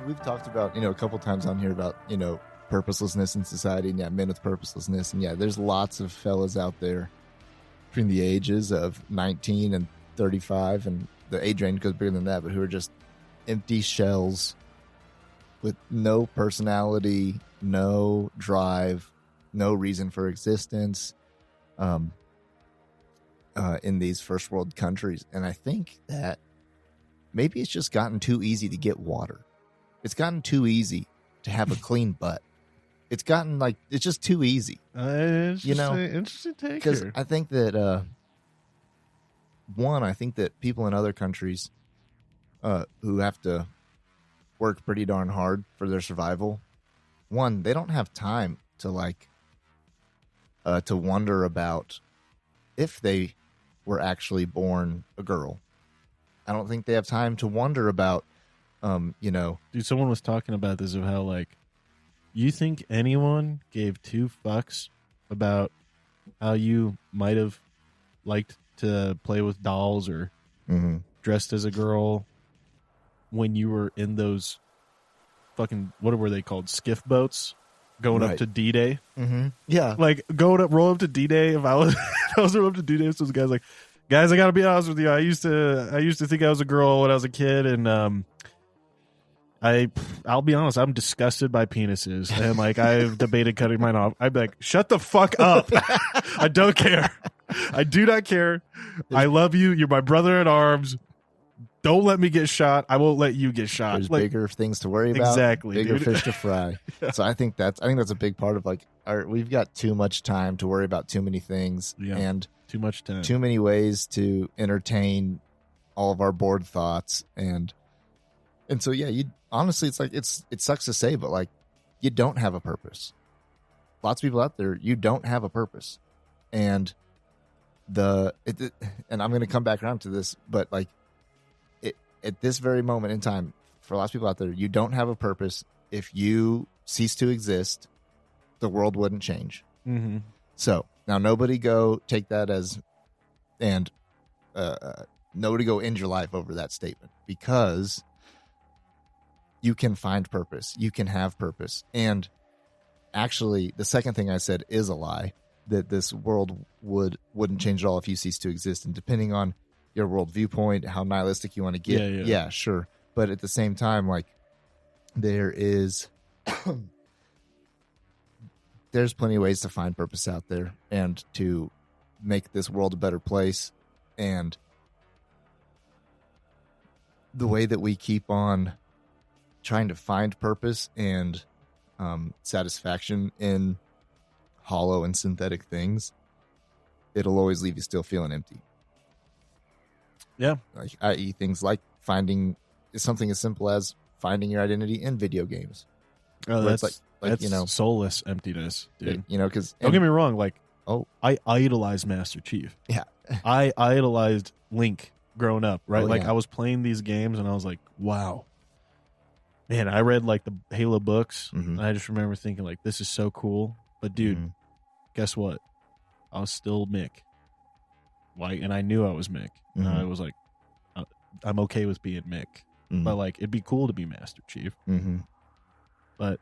we've talked about, a couple times on here about, purposelessness in society, and men with purposelessness. And there's lots of fellas out there between the ages of 19 and 35, and the age range goes bigger than that, but who are just empty shells with no personality, no drive, no reason for existence, in these first world countries. And I think that maybe it's just gotten too easy to get water. It's gotten too easy to have a clean butt. It's gotten it's just too easy. Interesting take. Because I think that I think that people in other countries who have to work pretty darn hard for their survival, they don't have time to to wonder about if they were actually born a girl. I don't think they have time to wonder about, Dude, someone was talking about this, of how, you think anyone gave two fucks about how you might have liked to play with dolls or dressed as a girl when you were in those fucking, what were they called? Skiff boats going up to D-Day? Mm-hmm. Yeah. Roll up to D-Day. If I was rolling up to D-Day, so the guy's like, guys, I got to be honest with you. I used to think I was a girl when I was a kid, and I'll be honest, I'm disgusted by penises, and I've debated cutting mine off. I'd be like, shut the fuck up. I don't care. I do not care. I love you. You're my brother in arms. Don't let me get shot. I won't let you get shot. There's bigger things to worry about. Exactly. Bigger dude. fish to fry. Yeah. So I think that's a big part of we've got too much time to worry about too many things, and too much time, too many ways to entertain all of our bored thoughts, and so you honestly, it sucks to say, but you don't have a purpose. Lots of people out there, you don't have a purpose, and and I'm going to come back around to this, but at this very moment in time, for lots of people out there, you don't have a purpose. If you cease to exist, the world wouldn't change. Mm-hmm. So now nobody go take that as, and nobody go end your life over that statement, because you can find purpose. You can have purpose. And actually, the second thing I said is a lie, that this world wouldn't change at all if you cease to exist. And depending on your world viewpoint, how nihilistic you want to get, yeah, sure. But at the same time, there is there's plenty of ways to find purpose out there and to make this world a better place. And the way that we keep on trying to find purpose and satisfaction in hollow and synthetic things, it'll always leave you still feeling empty. Yeah. I.e. things like finding something as simple as finding your identity in video games. Oh, that's soulless emptiness, dude. Because don't get me wrong, I idolized Master Chief. Yeah. I idolized Link growing up, right? Oh, yeah. I was playing these games and I was like, wow. Man, I read the Halo books, and I just remember thinking this is so cool. But dude, guess what? I was still Mick. And I knew I was Mick. And I was like, I'm okay with being Mick. But it'd be cool to be Master Chief. But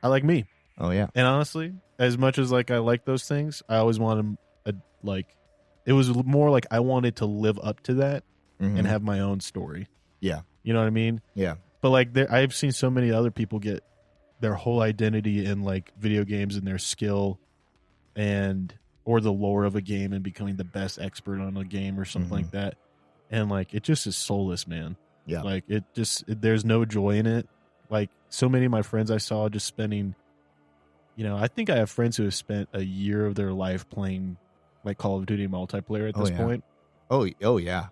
I like me. Oh yeah. And honestly, as much as I like those things, I always wanted it was more I wanted to live up to that and have my own story. Yeah. You know what I mean? Yeah. But I've seen so many other people get their whole identity in video games and their skill or the lore of a game and becoming the best expert on a game or something like that. And it just is soulless, man. Yeah. There's no joy in it. So many of my friends I saw just spending, I think I have friends who have spent a year of their life playing Call of Duty multiplayer at this point. Oh yeah.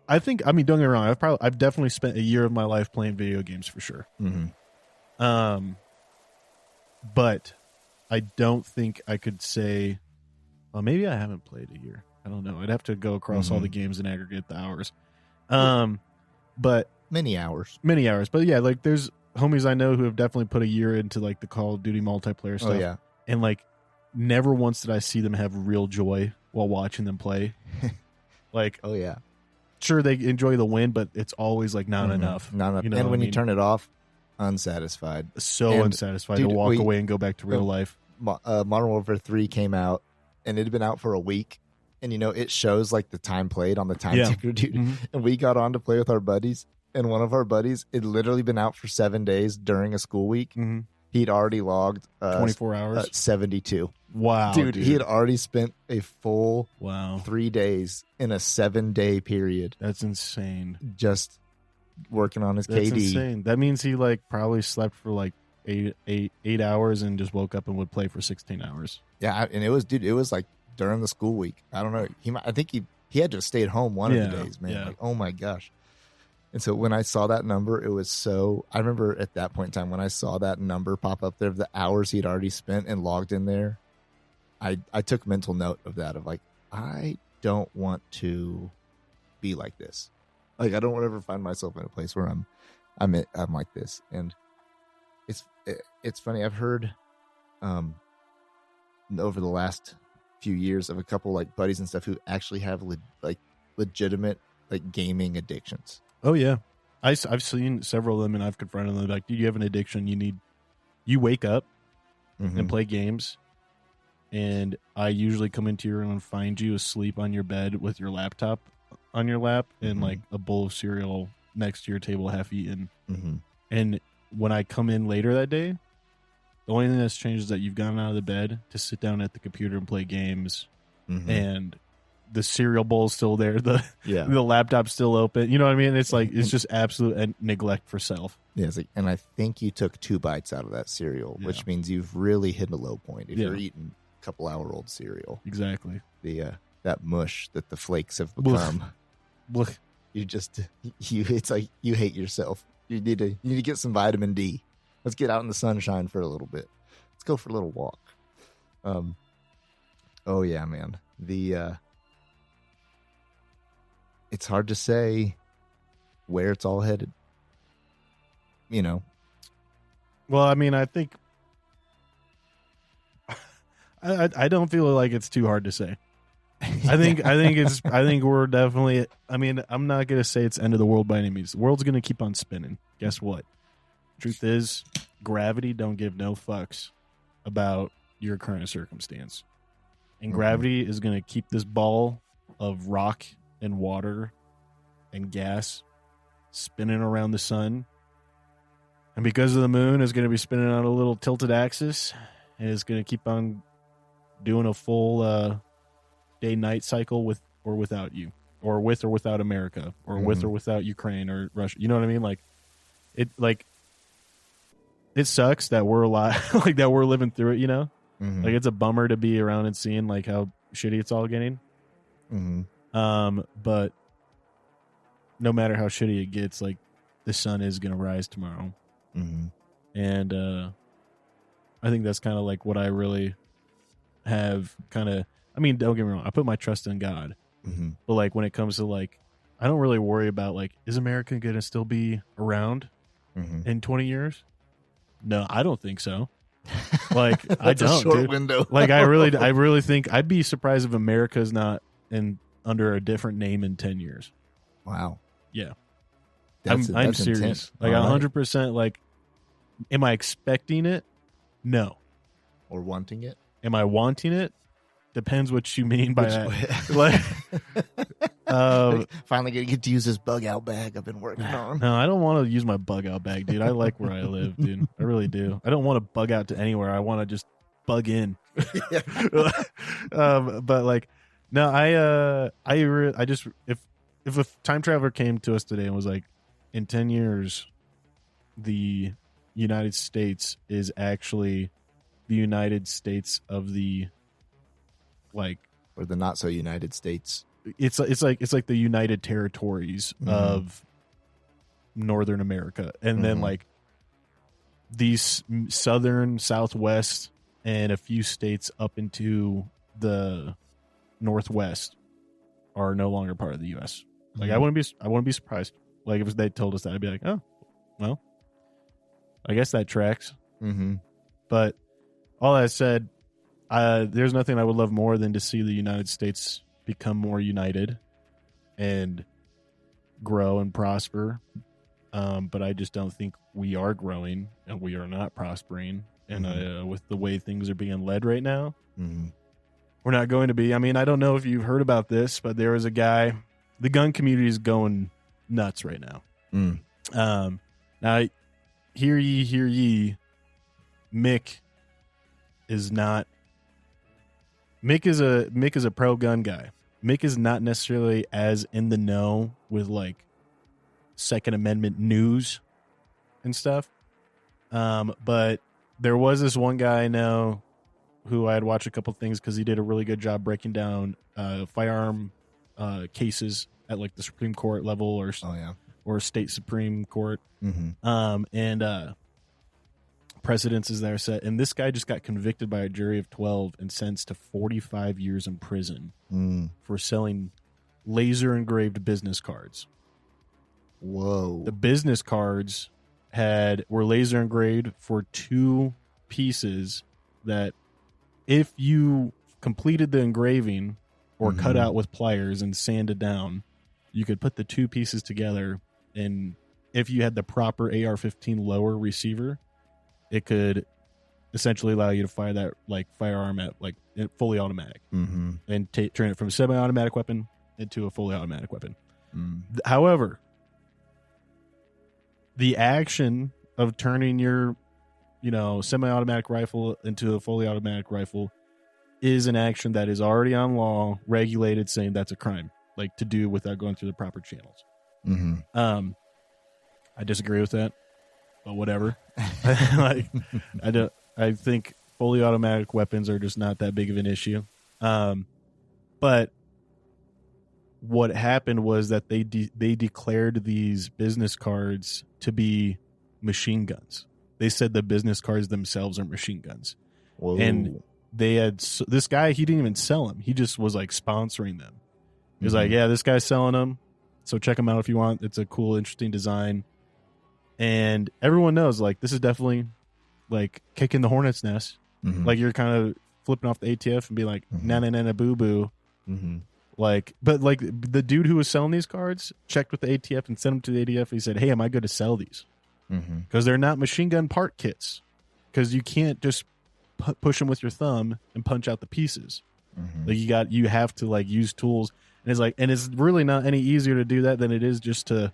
I think, don't get me wrong, I've definitely spent a year of my life playing video games for sure. But I don't think I could say, well, maybe I haven't played a year. I don't know. I'd have to go across all the games and aggregate the hours. But many hours. But yeah, there's homies I know who have definitely put a year into the Call of Duty multiplayer stuff. Oh yeah. And never once did I see them have real joy while watching them play. Oh yeah. sure they enjoy the win, but it's always like not enough. Not enough. You know and when you you turn it off, unsatisfied. So and, unsatisfied dude, to walk away and go back to real life. Modern Warfare 3 came out, and it had been out for a week. And, it shows like the time played on the time ticker, dude. Mm-hmm. And we got on to play with our buddies. And one of our buddies, it literally been out for 7 days during a school week. Mm-hmm. He'd already logged 24 hours, 72. Wow, dude, he had already spent a full 3 days in a 7-day period. That's insane. Just working on his That's KD. Insane. That means he like probably slept for like eight hours and just woke up and would play for 16 hours. Yeah, and it was like during the school week. I don't know. I think he had to stay at home one of the days, man. Yeah. Like, oh my gosh. And so when I saw that number, it was so. I remember at that point in time when I saw that number pop up there of the hours he'd already spent and logged in there, I took mental note of that. Of like, I don't want to be like this. Like, I don't want to ever find myself in a place where I'm like this. And it's funny. I've heard, over the last few years of a couple like buddies and stuff who actually have legitimate like gaming addictions. Oh yeah, I've seen several of them, and I've confronted them like, dude, you have an addiction. You wake up and play games, and I usually come into your room and find you asleep on your bed with your laptop on your lap and like a bowl of cereal next to your table, half eaten. And when I come in later that day, the only thing that's changed is that you've gotten out of the bed to sit down at the computer and play games, and the cereal bowl's still there. The laptop's still open. You know what I mean? It's like, it's just absolute neglect for self. Yeah, it's like, and I think you took 2 bites out of that cereal, which means you've really hit a low point if you're eating a couple-hour-old cereal. Exactly. That mush that the flakes have become. It's like you hate yourself. You need to get some vitamin D. Let's get out in the sunshine for a little bit. Let's go for a little walk. Oh yeah, man. It's hard to say where it's all headed. Well, I mean, I think I don't feel like it's too hard to say. I think we're definitely. I mean, I'm not gonna say it's end of the world by any means. The world's gonna keep on spinning. Guess what? Truth is, gravity don't give no fucks about your current circumstance, and gravity is gonna keep this ball of rock and water and gas spinning around the sun, and because of the moon is going to be spinning on a little tilted axis, and it's going to keep on doing a full day-night cycle with or without you, or with or without America, or with or without Ukraine or Russia. You know what I mean? It sucks that we're alive, like that we're living through it. Like it's a bummer to be around and seeing like how shitty it's all getting. But no matter how shitty it gets, like the sun is going to rise tomorrow. And I think that's kind of like what I really have kind of, I mean, don't get me wrong, I put my trust in God. But like when it comes to like, I don't really worry about like, is America going to still be around in 20 years? No, I don't think so. Like I don't, a short dude. window. Like I really think I'd be surprised if America's not under a different name in 10 years. Wow. Yeah. That's I'm serious. intense. Like 100%. Like, am I expecting it? No. Or wanting it? Am I wanting it? Depends what you mean by that. Like, finally gonna get to use this bug out bag I've been working on. No, I don't want to use my bug out bag, dude. I like where I live, dude. I really do. I don't want to bug out to anywhere. I want to just bug in. But like, no, I just if a time traveler came to us today and was like, in 10 years, the United States is actually the United States of the, like, or the not so United States. It's like the United Territories of Northern America, and then like these southern, southwest, and a few states up into the northwest are no longer part of the U.S. Like I wouldn't be surprised. Like if they told us that, I'd be like, oh, well, I guess that tracks. But all that said, there's nothing I would love more than to see the United States become more united and grow and prosper. But I just don't think we are growing and we are not prospering. And with the way things are being led right now, we're not going to be. I mean, I don't know if you've heard about this, but there was a guy, the gun community is going nuts right now. Now, hear ye, Mick is not. Mick is a pro gun guy. Mick is not necessarily as in the know with like Second Amendment news and stuff. But there was this one guy I know who I had watched a couple things because he did a really good job breaking down firearm cases at like the Supreme Court level or state Supreme Court. And precedents is there set. And this guy just got convicted by a jury of 12 and sentenced to 45 years in prison for selling laser engraved business cards. Whoa. The business cards were laser engraved for 2 pieces that if you completed the engraving or cut out with pliers and sanded down, you could put the 2 pieces together, and if you had the proper AR-15 lower receiver, it could essentially allow you to fire that like firearm at like fully automatic and turn it from a semi-automatic weapon into a fully automatic weapon. However, the action of turning your, semi-automatic rifle into a fully automatic rifle is an action that is already on law, regulated, saying that's a crime, like to do without going through the proper channels. I disagree with that, but whatever. I think fully automatic weapons are just not that big of an issue. But what happened was that they declared these business cards to be machine guns. They said the business cards themselves are machine guns. Whoa. And they had this guy, he didn't even sell them. He just was like sponsoring them. He was like, yeah, this guy's selling them, so check them out if you want. It's a cool, interesting design. And everyone knows, like, this is definitely like kicking the hornet's nest. Like, you're kind of flipping off the ATF and be like, na na na na boo boo. Like, but like the dude who was selling these cards checked with the ATF and sent them to the ATF. He said, hey, am I good to sell these? Because they're not machine gun part kits. Because you can't just push them with your thumb and punch out the pieces. Like you have to like use tools. And it's really not any easier to do that than it is just to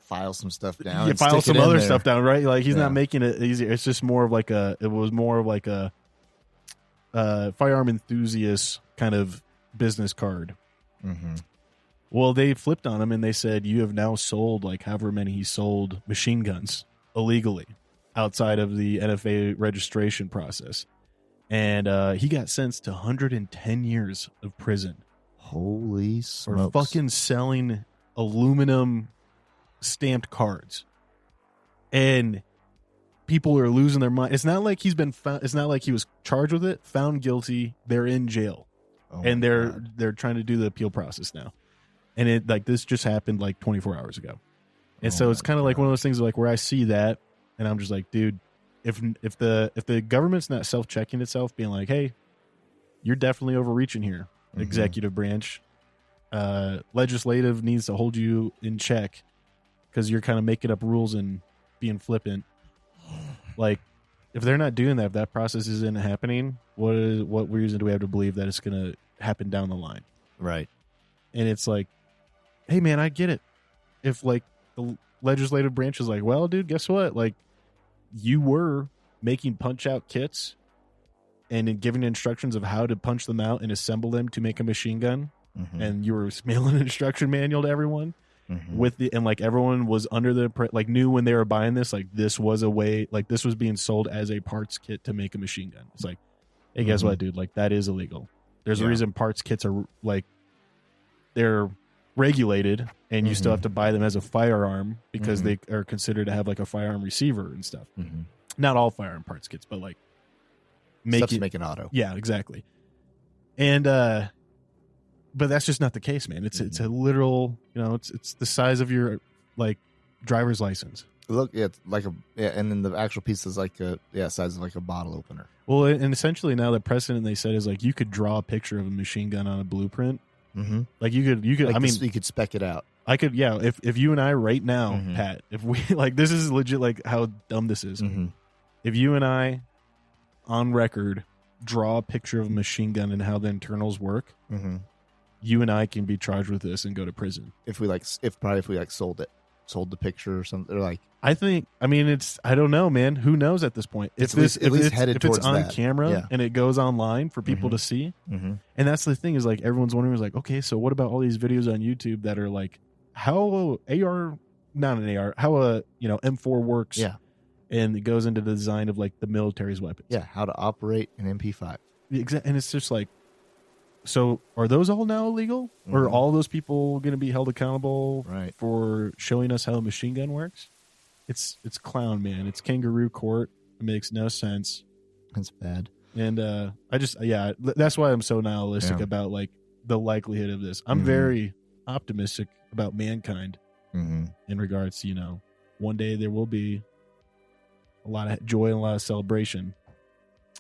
file some stuff down. You file some other stuff down, right? Like he's not making it easier. It's just more of like a firearm enthusiast kind of business card. Well, they flipped on him and they said, you have now sold like however many he sold machine guns illegally outside of the NFA registration process. And he got sentenced to 110 years of prison. Holy smokes. For fucking selling aluminum stamped cards. And people are losing their mind. It's not like he's been found, it's not like he was charged with it, found guilty, they're in jail. And they're trying to do the appeal process now. And it like this just happened like 24 hours ago. And so it's kind of like one of those things like where I see that and I'm just like, dude, if the government's not self-checking itself, being like, hey, you're definitely overreaching here, executive branch, legislative needs to hold you in check because you're kind of making up rules and being flippant. Like, if they're not doing that, if that process isn't happening, what reason do we have to believe that it's going to happen down the line? Right. And it's like, hey, man, I get it. If, like, the legislative branch is like, well, dude, guess what? Like, you were making punch-out kits and giving instructions of how to punch them out and assemble them to make a machine gun, and you were mailing an instruction manual to everyone, and like everyone was under the like knew when they were buying this, like this was a way, like this was being sold as a parts kit to make a machine gun. It's like, hey, guess what, dude? Like that is illegal. There's a reason parts kits are like they're regulated, and you still have to buy them as a firearm because they are considered to have like a firearm receiver and stuff. Not all firearm parts kits, but like make an auto. Yeah, exactly. And but that's just not the case, man. It's a literal, it's the size of your like driver's license. Look, it's like and then the actual piece is like size of like a bottle opener. Well, and essentially now the precedent they said is like you could draw a picture of a machine gun on a blueprint Mm-hmm. Like you could. Like I mean, you could spec it out. I could. Yeah. If you and I right now, Mm-hmm. Pat, if we like, this is legit. Like how dumb this is. Mm-hmm. If you and I, on record, draw a picture of a machine gun and how the internals work, Mm-hmm. you and I can be charged with this and go to prison. If we sold the picture or something, or like I think. I mean, I don't know, man. Who knows at this point? It's at least headed if it's towards on that. camera Yeah. and it goes online for people to see, and that's the thing is like everyone's wondering is like, okay, so what about all these videos on YouTube that are like how how a M4 works? Yeah. And it goes into the design of like the military's weapons. Yeah, how to operate an MP5. Exactly, and it's just like, so are those all now illegal? Or are all those people going to be held accountable for showing us how a machine gun works? It's clown, man. It's kangaroo court. It makes no sense. It's bad. And that's why I'm so nihilistic about like the likelihood of this. I'm very optimistic about mankind in regards to, one day there will be a lot of joy and a lot of celebration.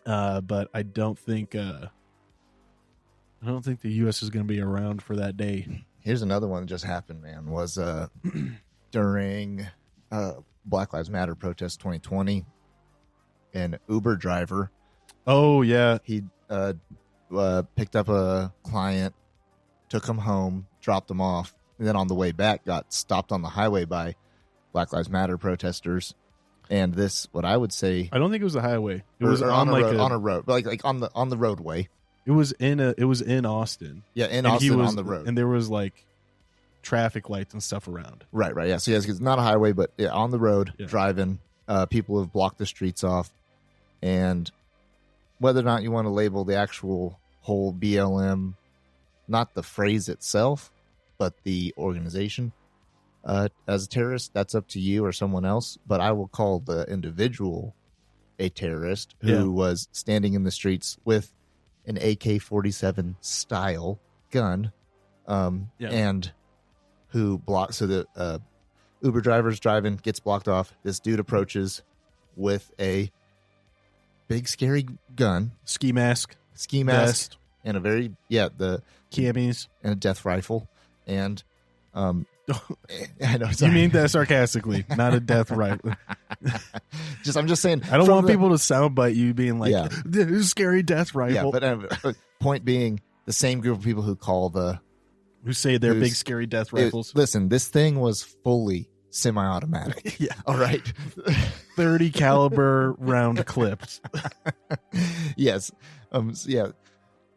But I don't think the U.S. is going to be around for that day. Here's another one that just happened, man. Was during Black Lives Matter protest 2020, an Uber driver. Oh yeah, he picked up a client, took him home, dropped him off, and then on the way back got stopped on the highway by Black Lives Matter protesters. And this, what I would say, I don't think it was the highway. It was on a road, like on the roadway. It was in Austin. Yeah, in Austin on the road, and there was like traffic lights and stuff around. Right. Yeah. So yes, it's not a highway, but on the road, driving. People have blocked the streets off, and whether or not you want to label the actual whole BLM, not the phrase itself, but the organization, as a terrorist, that's up to you or someone else. But I will call the individual a terrorist who was standing in the streets with an AK-47 style gun, and who blocked. So the Uber driver's driving, gets blocked off. This dude approaches with a big scary gun, ski mask, vest, and a very the camis and a death rifle, and I know. You mean that sarcastically, not a death rifle. I'm just saying. I don't want people to soundbite you being like, "This is scary death rifle." Yeah, but point being, the same group of people who say they're big scary death rifles. Listen, this thing was fully semi-automatic. Yeah, all right, 30 caliber round clips. Yes,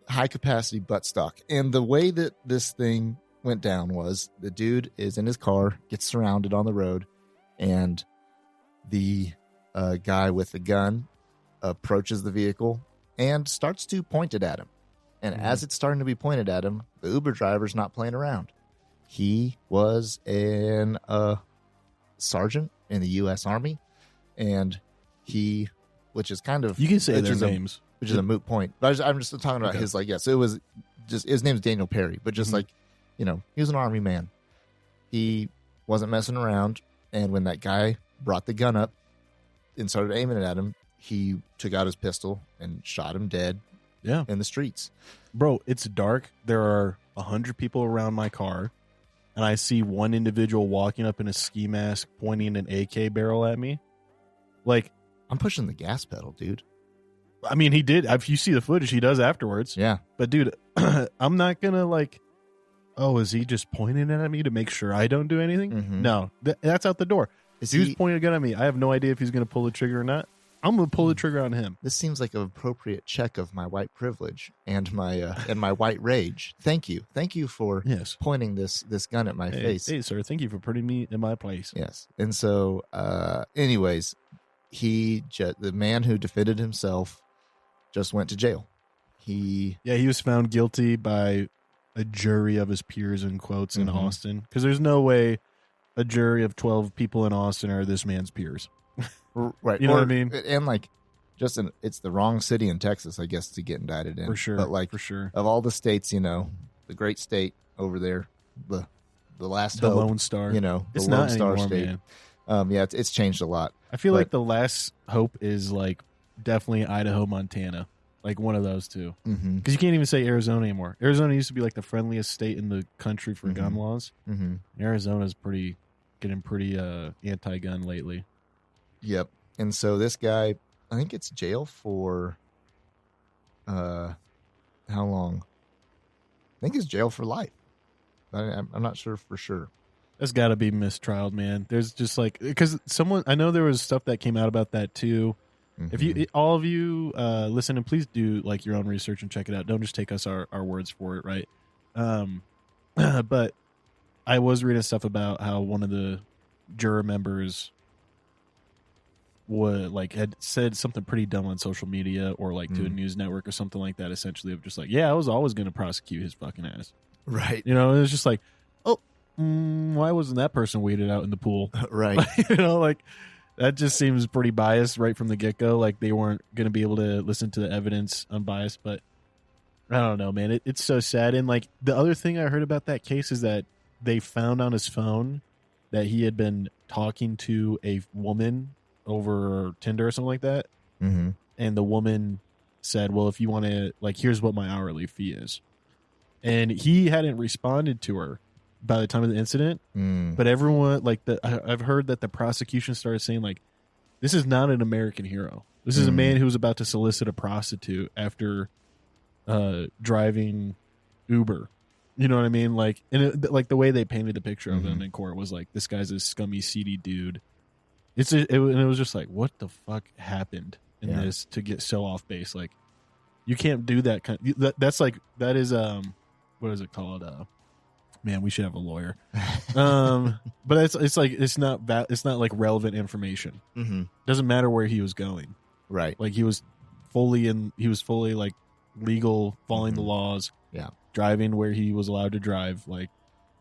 high capacity buttstock. And the way that this thing went down was the dude is in his car, gets surrounded on the road, and the guy with the gun approaches the vehicle and starts to point it at him. And as it's starting to be pointed at him, the Uber driver's not playing around. He was an sergeant in the U.S. Army, and which is kind of, you can say their names, which is a moot point. But I'm just talking about his so it was just, his name's Daniel Perry, but just he was an Army man. He wasn't messing around, and when that guy brought the gun up and started aiming it at him, he took out his pistol and shot him dead. Yeah, in the streets. Bro, it's dark. There are 100 people around my car, and I see one individual walking up in a ski mask pointing an AK barrel at me. Like, I'm pushing the gas pedal, dude. I mean, he did. If you see the footage, he does afterwards. Yeah. But, dude, I'm not going to is he just pointing it at me to make sure I don't do anything? Mm-hmm. No, that's out the door. Dude's pointing a gun at me. I have no idea if he's going to pull the trigger or not. I'm going to pull the trigger on him. This seems like an appropriate check of my white privilege and my white rage. Thank you for pointing this gun at my face. Hey, sir, thank you for putting me in my place. Yes. And so, anyways, the man who defended himself just went to jail. He was found guilty by a jury of his peers, in quotes, in Austin. Because there's no way a jury of 12 people in Austin are this man's peers. Right. You know what I mean? And it's the wrong city in Texas, I guess, to get indicted in. For sure. But for sure. Of all the states, the great state over there, the last the hope, Lone Star. The it's Lone not Star anymore, state. Man. It's changed a lot. I feel like the last hope is definitely Idaho, Montana. Like one of those two. Mm-hmm. Because you can't even say Arizona anymore. Arizona used to be like the friendliest state in the country for gun laws. Mm-hmm. Arizona's getting pretty anti-gun lately. Yep. And so this guy, I think it's jail for how long? I think it's jail for life. I'm not sure for sure. That's got to be mistrialed, man. There's just like, because I know there was stuff that came out about that too. Mm-hmm. If you, all of you listen, and please do like your own research and check it out. Don't just take us our words for it, right? But I was reading stuff about how one of the juror members had said something pretty dumb on social media or like to a news network or something like that, essentially of just like, yeah, I was always going to prosecute his fucking ass. Right. You know, it was just like, oh, why wasn't that person weeded out in the pool? Right. You know, like that just seems pretty biased right from the get-go. Like they weren't going to be able to listen to the evidence unbiased, but I don't know, man. It's so sad. And like the other thing I heard about that case is that they found on his phone that he had been talking to a woman over Tinder or something like that. Mm-hmm. And the woman said, well, if you want to, like, here's what my hourly fee is. And he hadn't responded to her by the time of the incident. But everyone, like, I've heard that the prosecution started saying, like, this is not an American hero. This is a man who was about to solicit a prostitute after driving Uber. You know what I mean? Like, and like the way they painted the picture of him in court was like, this guy's a scummy, seedy dude. And it was just like, what the fuck happened in this to get so off base? Like, you can't do that that is what is it called? Man, we should have a lawyer. But it's like it's not like relevant information. Doesn't matter where he was going. Right. Like he was fully like legal, following the laws. Yeah. Driving where he was allowed to drive. Like,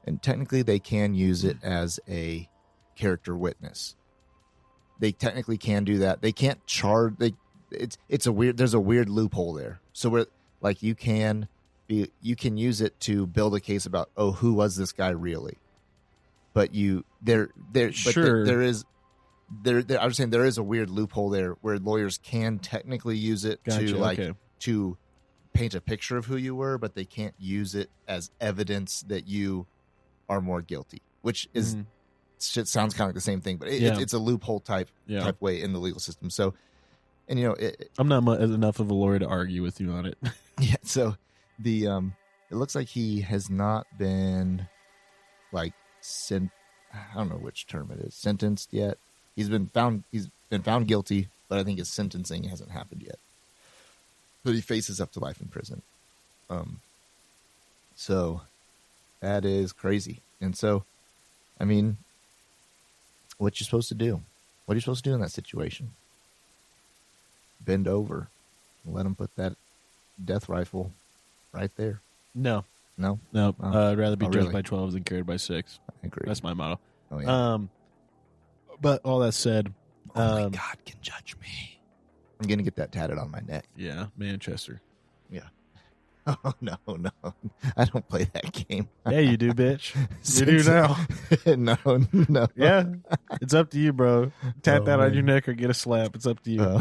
and technically they can use it as a character witness. They technically can do that. They can't charge. There's a weird loophole there. So we're like, you can use it to build a case about, oh, who was this guy really? But there is a weird loophole there where lawyers can technically use it to paint a picture of who you were, but they can't use it as evidence that you are more guilty, which is shit sounds kind of like the same thing, but it's a loophole type way in the legal system. So, and I'm not enough of a lawyer to argue with you on it. Yeah. So it looks like he has not been like I don't know which term it is, sentenced yet. He's been found guilty, but I think his sentencing hasn't happened yet. But he faces up to life in prison. So that is crazy. And so, I mean, what you supposed to do? What are you supposed to do in that situation? Bend over and let him put that death rifle right there. No. Oh, I'd rather be judged really? by 12 than carried by 6. I agree. That's my motto. Oh, yeah. But all that said, only God can judge me. I'm going to get that tatted on my neck. Yeah, Manchester. Yeah. Oh, no. I don't play that game. Yeah, you do, bitch. You do now. No. Yeah, it's up to you, bro. Tat that on your neck or get a slap. It's up to you.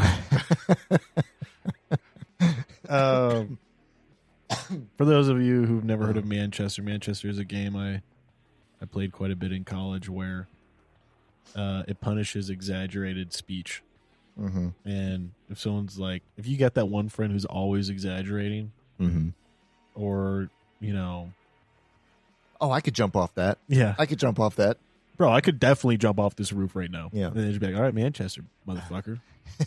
For those of you who've never heard of Manchester is a game I played quite a bit in college where it punishes exaggerated speech. And if someone's like, if you got that one friend who's always exaggerating, or oh, I could jump off that. Yeah, I could jump off that, bro. I could definitely jump off this roof right now. Yeah, and then just be like, all right, Manchester, motherfucker.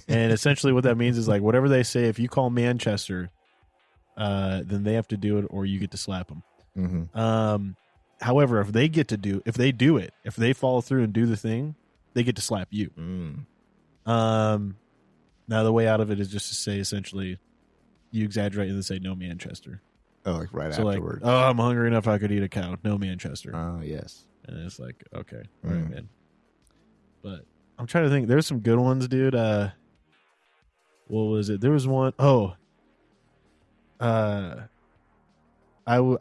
And essentially, what that means is like whatever they say. If you call Manchester, then they have to do it, or you get to slap them. However, if they do it, if they follow through and do the thing, they get to slap you. Now the way out of it is just to say essentially you exaggerate and then say no Manchester. Oh, like right so afterwards. Like, oh, I'm hungry enough I could eat a cow. No Manchester. Oh, yes. And it's like, okay, all right, man. But I'm trying to think. There's some good ones, dude. What was it? There was one. Oh, I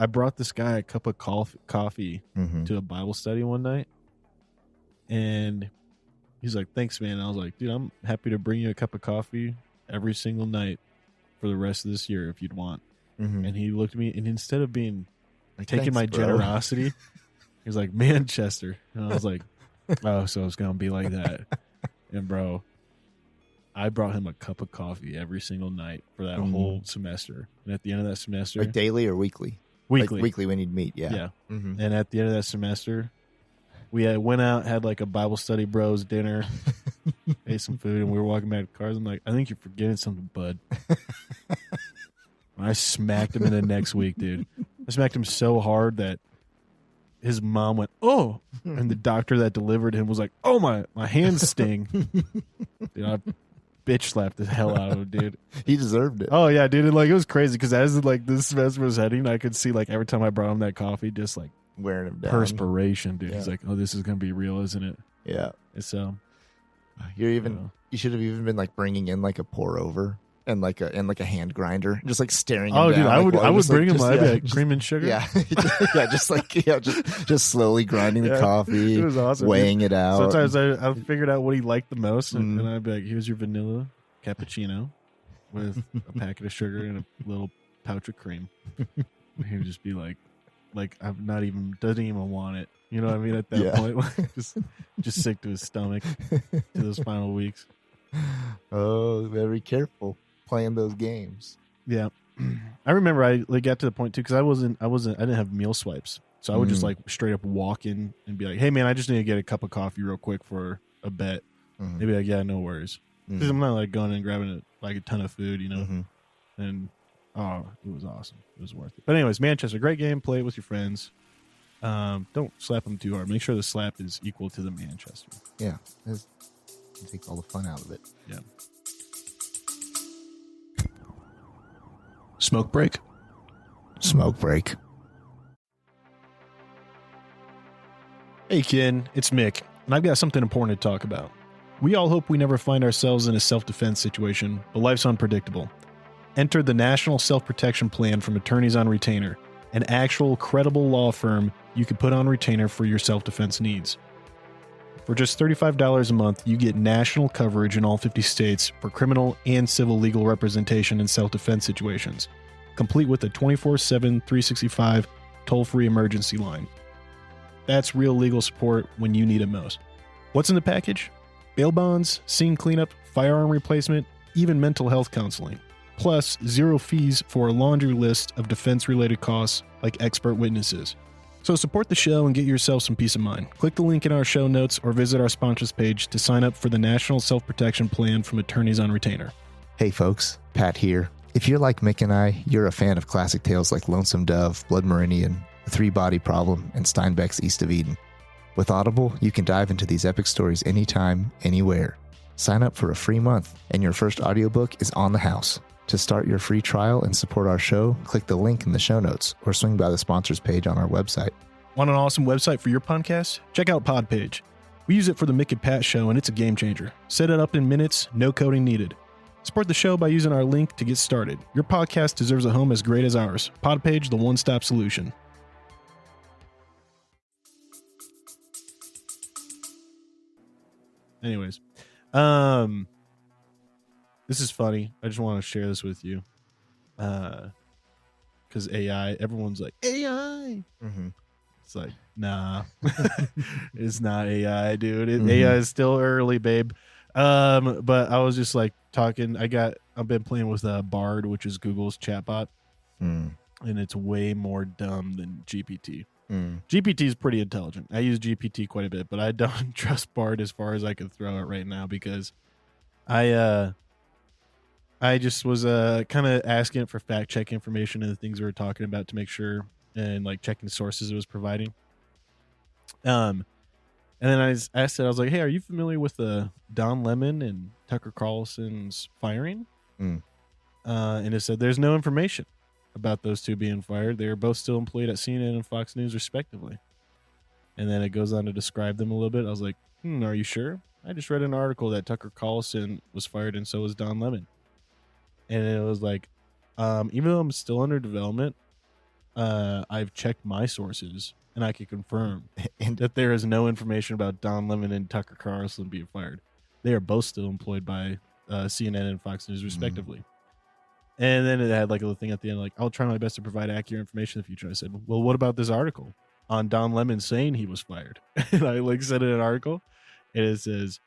brought this guy a cup of coffee to a Bible study one night, and he's like, "Thanks, man." And I was like, "Dude, I'm happy to bring you a cup of coffee every single night for the rest of this year if you'd want. Mm-hmm. And he looked at me, and instead of being Like, taking thanks, my bro. generosity, he was like, Manchester. And I was like, oh, so it's going to be like that. And bro, I brought him a cup of coffee every single night for that whole semester. And at the end of that semester, Like daily or weekly? weekly, Like weekly when you'd meet. Yeah. yeah. Mm-hmm. And at the end of that semester, we went out, had like a Bible study bros dinner, ate some food, and we were walking back to cars. I'm like, I think you're forgetting something, bud. I smacked him in the next week, dude. I smacked him so hard that his mom went, oh, and the doctor that delivered him was like, oh, my hands sting. Dude, I bitch slapped the hell out of him, dude. He deserved it. Oh yeah, dude. And, like, it was crazy because as like this semester was heading, I could see like every time I brought him that coffee, just like Wearing him down. perspiration, dude. Yeah. He's like, oh, this is gonna be real, isn't it? Yeah. And so You should have even been like bringing in like a pour over and like a hand grinder, just like staring. oh, him dude, down, I would just, bring him just, my yeah, like, cream and sugar. Yeah, just slowly grinding the coffee, It was awesome, weighing it out. Sometimes I figured out what he liked the most, and I'd be like, here's your vanilla cappuccino with a packet of sugar and a little pouch of cream. And he would just be like I'm not even, doesn't even want it. You know what I mean? At that Yeah. point, like, just sick to his stomach to those final weeks. Oh, very careful playing those games. Yeah. I remember I like got to the point too, because I didn't have meal swipes. So I would just like straight up walk in and be like, hey man, I just need to get a cup of coffee real quick for a bet. They'd be like, yeah, no worries. Because I'm not like going and grabbing like a ton of food, you know. And oh, it was awesome. It was worth it. But anyways, Manchester, great game. Play it with your friends. Don't slap them too hard. Make sure the slap is equal to the Manchester. Yeah, it takes all the fun out of it. Yeah. Smoke break. Smoke break. Hey, Ken, it's Mick, and I've got something important to talk about. We all hope we never find ourselves in a self-defense situation, but life's unpredictable. Enter the National Self-Protection Plan from Attorneys on Retainer, an actual credible law firm you can put on retainer for your self-defense needs. For just $35 a month, you get national coverage in all 50 states for criminal and civil legal representation in self-defense situations, complete with a 24/7, 365 toll-free emergency line. That's real legal support when you need it most. What's in the package? Bail bonds, scene cleanup, firearm replacement, even mental health counseling. Plus, zero fees for a laundry list of defense-related costs like expert witnesses. So support the show and get yourself some peace of mind. Click the link in our show notes or visit our sponsors page to sign up for the National Self-Protection Plan from Attorneys on Retainer. Hey folks, Pat here. If you're like Mick and I, you're a fan of classic tales like Lonesome Dove, Blood Meridian, The Three-Body Problem, and Steinbeck's East of Eden. With Audible, you can dive into these epic stories anytime, anywhere. Sign up for a free month, and your first audiobook is on the house. To start your free trial and support our show, click the link in the show notes or swing by the sponsors page on our website. Want an awesome website for your podcast? Check out Podpage. We use it for the Mick Pat show, and it's a game changer. Set it up in minutes, no coding needed. Support the show by using our link to get started. Your podcast deserves a home as great as ours. Podpage, the one-stop solution. Anyways, this is funny. I just want to share this with you. Because AI, everyone's like, AI. It's like, nah, it's not AI, dude. AI is still early, babe. But I was just like talking. I've been playing with Bard, which is Google's chatbot, and it's way more dumb than GPT. GPT is pretty intelligent. I use GPT quite a bit, but I don't trust Bard as far as I can throw it right now because I just was kind of asking it for fact check information and the things we were talking about to make sure and like checking the sources it was providing. And then I asked it, I was like, hey, are you familiar with Don Lemon and Tucker Carlson's firing? And it said there's no information about those two being fired. They are both still employed at CNN and Fox News, respectively. And then it goes on to describe them a little bit. I was like, are you sure? I just read an article that Tucker Carlson was fired and so was Don Lemon. And it was like, even though I'm still under development, I've checked my sources and I can confirm that there is no information about Don Lemon and Tucker Carlson being fired. They are both still employed by CNN and Fox News, respectively. And then it had like a little thing at the end, like, I'll try my best to provide accurate information in the future. I said, well, what about this article on Don Lemon saying he was fired? And I like said in an article, and it says,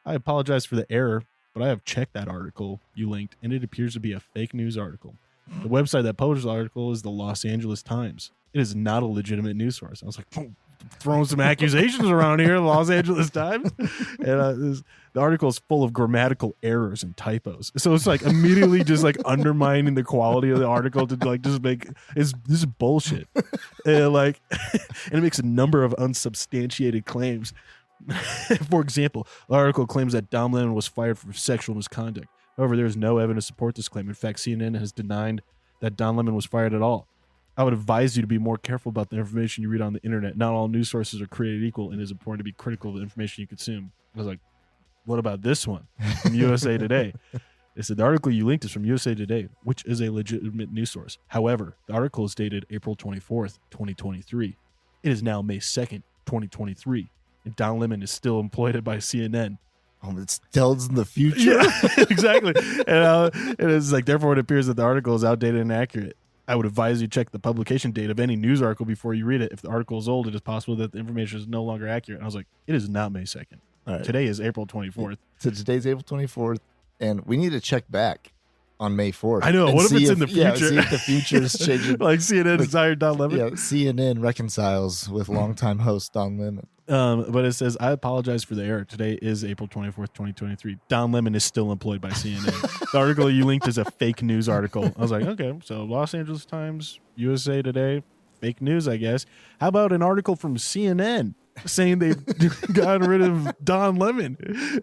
I apologize for the error, but I have checked that article you linked, and it appears to be a fake news article. The website that published the article is the Los Angeles Times. It is not a legitimate news source. I was like, throwing some accusations around here, the Los Angeles Times. And the article is full of grammatical errors and typos. So it's like immediately just like undermining the quality of the article to like just make this is bullshit. And like, and it makes a number of unsubstantiated claims. For example, the article claims that Don Lemon was fired for sexual misconduct. However, there is no evidence to support this claim. In fact, CNN has denied that Don Lemon was fired at all. I would advise you to be more careful about the information you read on the internet. Not all news sources are created equal, and it is important to be critical of the information you consume. I was like, what about this one from USA Today? It said the article you linked is from USA Today, which is a legitimate news source. However, the article is dated April 24th, 2023. It is now May 2nd, 2023, and Don Lemon is still employed by CNN. Oh, it tells in the future. Yeah, exactly. And it's like, therefore, it appears that the article is outdated and inaccurate. I would advise you check the publication date of any news article before you read it. If the article is old, it is possible that the information is no longer accurate. And I was like, it is not May 2nd. Right. Today is April 24th. So today's April 24th, and we need to check back on May 4th. I know. What if it's in the future? Yeah, see if the future is changing. Like CNN is hired Don Lemon? Yeah, CNN reconciles with longtime host Don Lemon. But it says, I apologize for the error. Today is April 24th, 2023. Don Lemon is still employed by CNN. The article you linked is a fake news article. I was like, okay, so Los Angeles Times, USA Today, fake news, I guess. How about an article from CNN saying they've gotten rid of Don Lemon?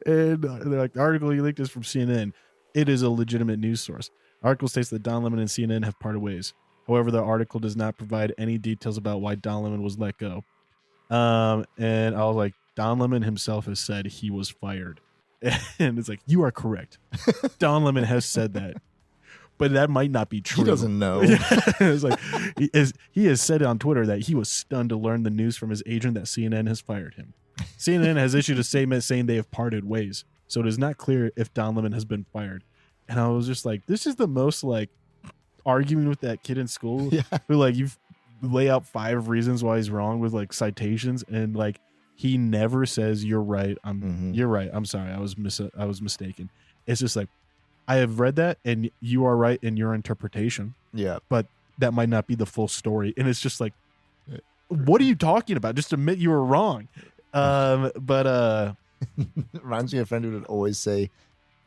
And they're like, the article you linked is from CNN. It is a legitimate news source. The article states that Don Lemon and CNN have parted ways. However, the article does not provide any details about why Don Lemon was let go. And I was like, Don Lemon himself has said he was fired. And it's like, you are correct. Don Lemon has said that. But that might not be true. He doesn't know. It's like he has said on Twitter that he was stunned to learn the news from his agent that CNN has fired him. CNN has issued a statement saying they have parted ways. So it is not clear if Don Lemon has been fired. And I was just like, this is the most like arguing with that kid in school who like you lay out 5 reasons why he's wrong with like citations, and like he never says you're right. You're right. I'm sorry. I was mistaken. It's just like, I have read that and you are right in your interpretation. Yeah. But that might not be the full story. And it's just like, what are you talking about? Just admit you were wrong. Reminds me of a friend who would always say,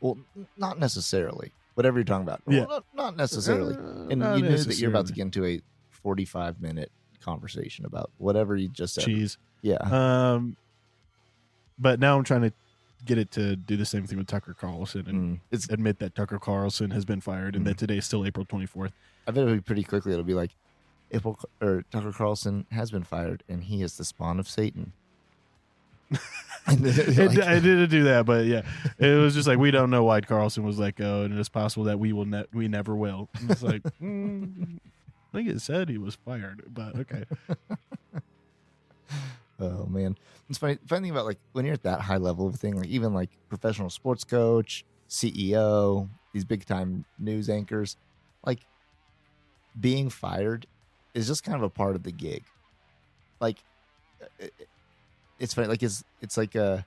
well, not necessarily. Whatever you're talking about. Yeah. Well, not necessarily. And you knew that you're about to get into a 45-minute conversation about whatever you just said. Cheese. Yeah. But now I'm trying to get it to do the same thing with Tucker Carlson and admit that Tucker Carlson has been fired and that today is still April 24th. I bet it'll be pretty quickly. It'll be like, Tucker Carlson has been fired and he is the spawn of Satan. I didn't do that, but yeah, it was just like, we don't know why Carlson was let go, and it's possible that we never will. And it's like, I think it said he was fired, but okay. Oh man, it's funny thing about like when you're at that high level of thing, like even like professional sports coach, CEO, these big time news anchors, like being fired is just kind of a part of the gig. Like it's funny, like it's like I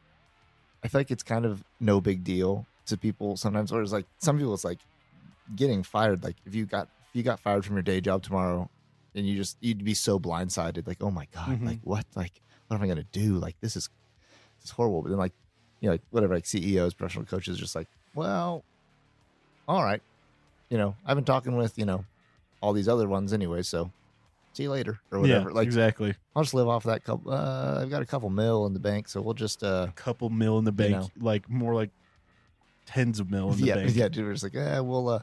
feel like it's kind of no big deal to people sometimes, or it's like some people it's like getting fired. Like if you got fired from your day job tomorrow, and you'd be so blindsided, like, oh my god, like what am I gonna do? Like this is horrible. But then like, you know, like whatever, like CEOs, professional coaches, just like, well, all right, you know, I've been talking with, you know, all these other ones anyway, so see you later or whatever. Yeah, like exactly. I'll just live off that couple. I've got a couple mil in the bank, so we'll just couple mil in the bank, you know, like more like tens of mil in the bank. Yeah, dude, we're just like, we'll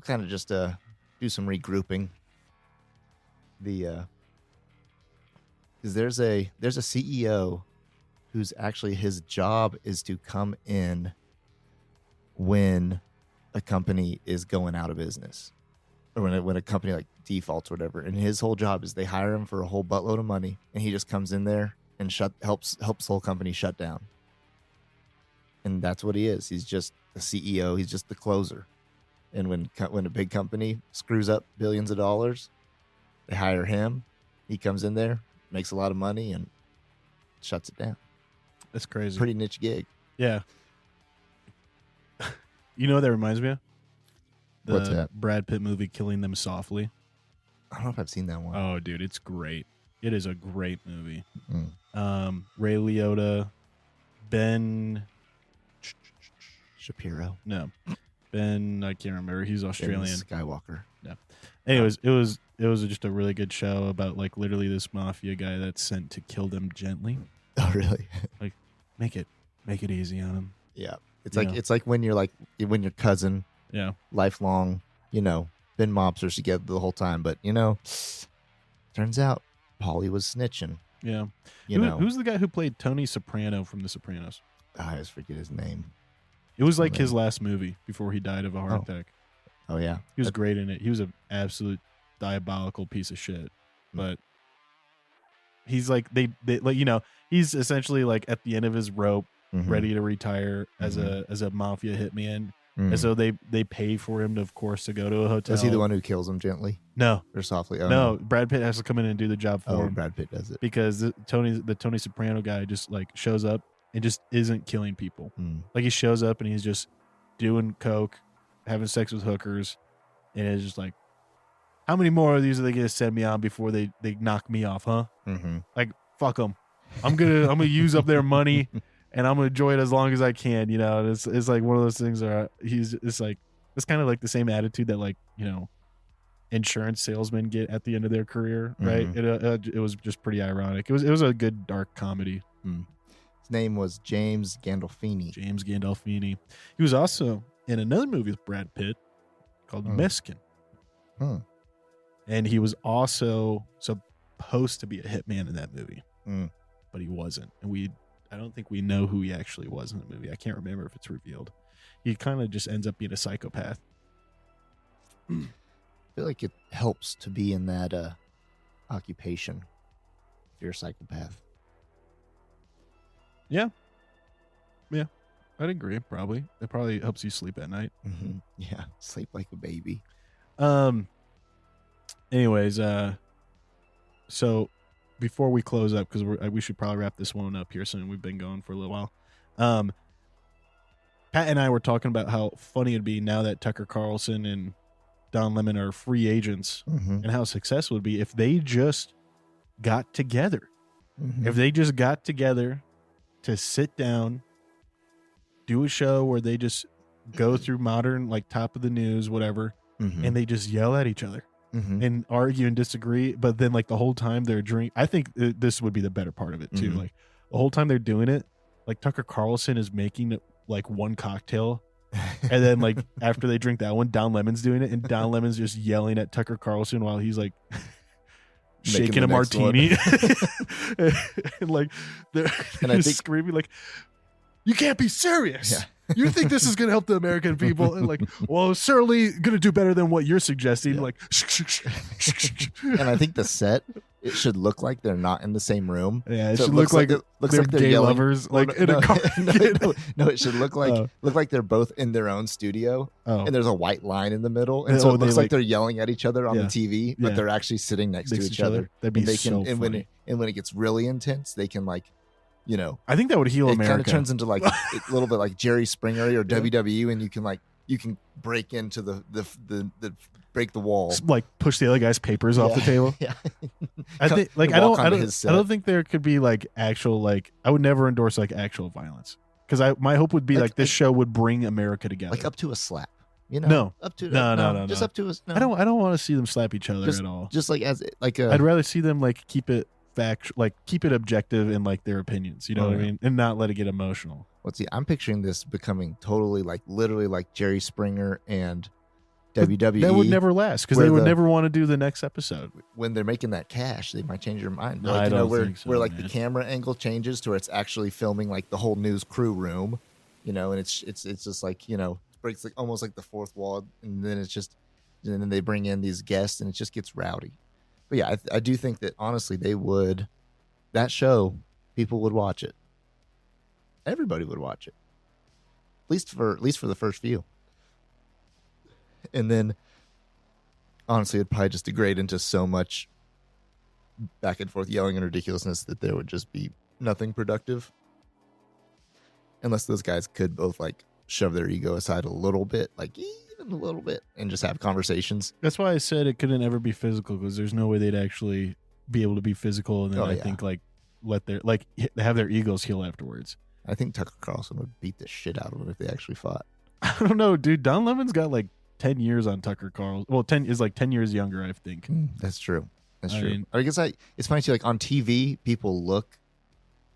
kind of just do some regrouping. Because there's a CEO who's actually his job is to come in when a company is going out of business, or when a company like defaults or whatever, and his whole job is they hire him for a whole buttload of money, and he just comes in there and helps the whole company shut down. And that's what he is. He's just the CEO. He's just the closer. And when a big company screws up billions of dollars, they hire him. He comes in there, makes a lot of money, and shuts it down. That's crazy. Pretty niche gig. Yeah. You know what that reminds me of? What's that? Brad Pitt movie, Killing Them Softly. I don't know if I've seen that one. Oh, dude, it's great. It is a great movie. Mm. Ray Liotta, Ben Shapiro. No, Ben. I can't remember. He's Australian. Ben Skywalker. No. Anyways, it was just a really good show about like literally this mafia guy that's sent to kill them gently. Oh, really? Like make it easy on him. Yeah. It's like when your cousin. Yeah. Lifelong, been mobsters together the whole time, but turns out Paulie was snitching. Yeah. Who's the guy who played Tony Soprano from The Sopranos? I always forget his name. It was like his last movie before he died of a heart attack. Oh yeah. He was great in it. He was an absolute diabolical piece of shit. But he's like they like he's essentially like at the end of his rope, ready to retire as a mafia hitman. And so they pay for him to, of course, to go to a hotel. Is he the one who kills him gently? No. Or softly? Oh, no, Brad Pitt has to come in and do the job for him. Brad Pitt does it. Because the Tony Soprano guy just like shows up and just isn't killing people. Like he shows up and he's just doing coke, having sex with hookers, and it's just like, how many more of these are they going to send me on before they knock me off, huh? Like, fuck them. I'm gonna use up their money. And I'm gonna enjoy it as long as I can, And it's like one of those things where it's kind of like the same attitude that like insurance salesmen get at the end of their career, right? It was just pretty ironic. It was a good dark comedy. His name was James Gandolfini. James Gandolfini. He was also in another movie with Brad Pitt called Meskin. And he was also supposed to be a hitman in that movie, but he wasn't, and I don't think we know who he actually was in the movie. I can't remember if it's revealed. He kind of just ends up being a psychopath. I feel like it helps to be in that occupation if you're a psychopath. Yeah. I'd agree, probably. It probably helps you sleep at night. Yeah, sleep like a baby. Anyways, so before we close up, because we should probably wrap this one up here soon. We've been going for a little while. Pat and I were talking about how funny it'd be now that Tucker Carlson and Don Lemon are free agents, and how successful it would be if they just got together. If they just got together to sit down, do a show where they just go through modern, like top of the news, whatever, and they just yell at each other. And argue and disagree, but then like the whole time they're drinking. I think this would be the better part of it too. Like the whole time they're doing it, like Tucker Carlson is making like one cocktail, and then like after they drink that one, Don Lemon's doing it, and Don Lemon's just yelling at Tucker Carlson while he's like shaking a martini, and like they're just screaming like, "You can't be serious." Yeah. You think this is going to help the American people? And like, well, it's certainly going to do better than what you're suggesting. Yeah. Like, and I think the set, it should look like they're not in the same room. Yeah, it should look like they're gay yelling. Lovers, like in a car. No, it should look like they're both in their own studio, and there's a white line in the middle, and so it looks like they're yelling at each other on the TV, but they're actually sitting next to each other. That'd be so funny. And when it gets really intense, they can like. I think that would heal America. It kind of turns into like a little bit like Jerry Springer or WWE, and you can break into the break the wall, like push the other guy's papers off the table. Yeah, I think like I don't think there could be like actual like I would never endorse like actual violence because my hope would be like this show would bring America together, like up to a slap. No, up to no, just up to us. No. I don't want to see them slap each other at all. Just like I'd rather see them like keep it keep it objective in like their opinions, you know what I mean, and not let it get emotional. Let's see, I'm picturing this becoming totally like literally like Jerry Springer and WWE. That would never last because they would never want to do the next episode. When they're making that cash, they might change their mind. No, like, I don't think so, where like the camera angle changes to where it's actually filming like the whole news crew room, and it's just like breaks like almost like the fourth wall, and then then they bring in these guests, and it just gets rowdy. But yeah, I do think that honestly that show, people would watch it. Everybody would watch it. At least for the first few. And then, honestly, it'd probably just degrade into so much back and forth yelling and ridiculousness that there would just be nothing productive. Unless those guys could both like shove their ego aside a little bit, like even a little bit, and just have conversations. That's why I said it couldn't ever be physical, because there's no way they'd actually be able to be physical, and then think like have their egos heal afterwards. I think Tucker Carlson would beat the shit out of them if they actually fought. I don't know, dude. Don Lemon's got like 10 years on Tucker Carlson. Well, 10 is like 10 years younger, I think. That's true. That's true. I guess it's funny too. Like on TV, people look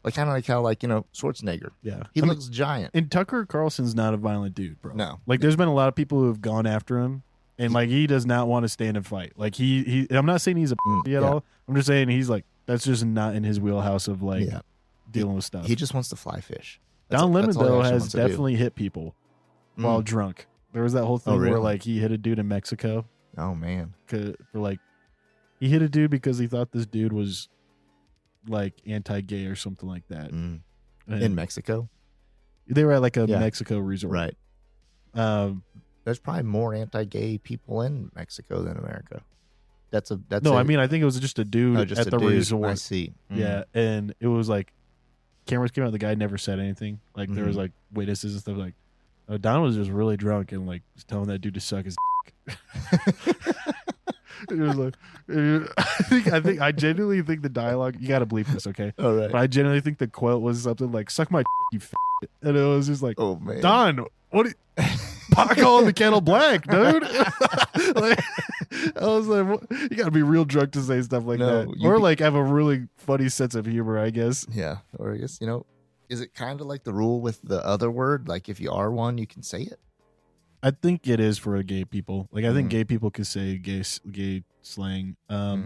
like kind of like how Schwarzenegger. Yeah, he looks giant. And Tucker Carlson's not a violent dude, bro. No, like there's been a lot of people who have gone after him, and like he does not want to stand and fight. Like he I'm not saying he's a at all. I'm just saying he's like that's just not in his wheelhouse of like dealing with stuff. He just wants to fly fish. Don Lemon though has definitely hit people while drunk. There was that whole thing where like he hit a dude in Mexico. Oh man, he hit a dude because he thought this dude was like anti-gay or something like that. In Mexico, they were at like a Mexico resort, right? There's probably more anti-gay people in Mexico than America. I mean, I think it was just a dude at the resort. I see. Yeah, and it was like cameras came out. The guy never said anything. Like there was like witnesses and stuff. Like Don was just really drunk and like was telling that dude to suck his dick. It was like, I genuinely think the dialogue. You got to bleep this, okay? All right. But I genuinely think the quote was something like "suck my you f***," and it was just like, "Oh man, Don, what? Pot calling the kettle black, dude." Like, I was like, you got to be real drunk to say stuff like that, or like have a really funny sense of humor, I guess. Yeah, or I guess is it kind of like the rule with the other word? Like if you are one, you can say it. I think it is for gay people. Like I think gay people can say gay slang. All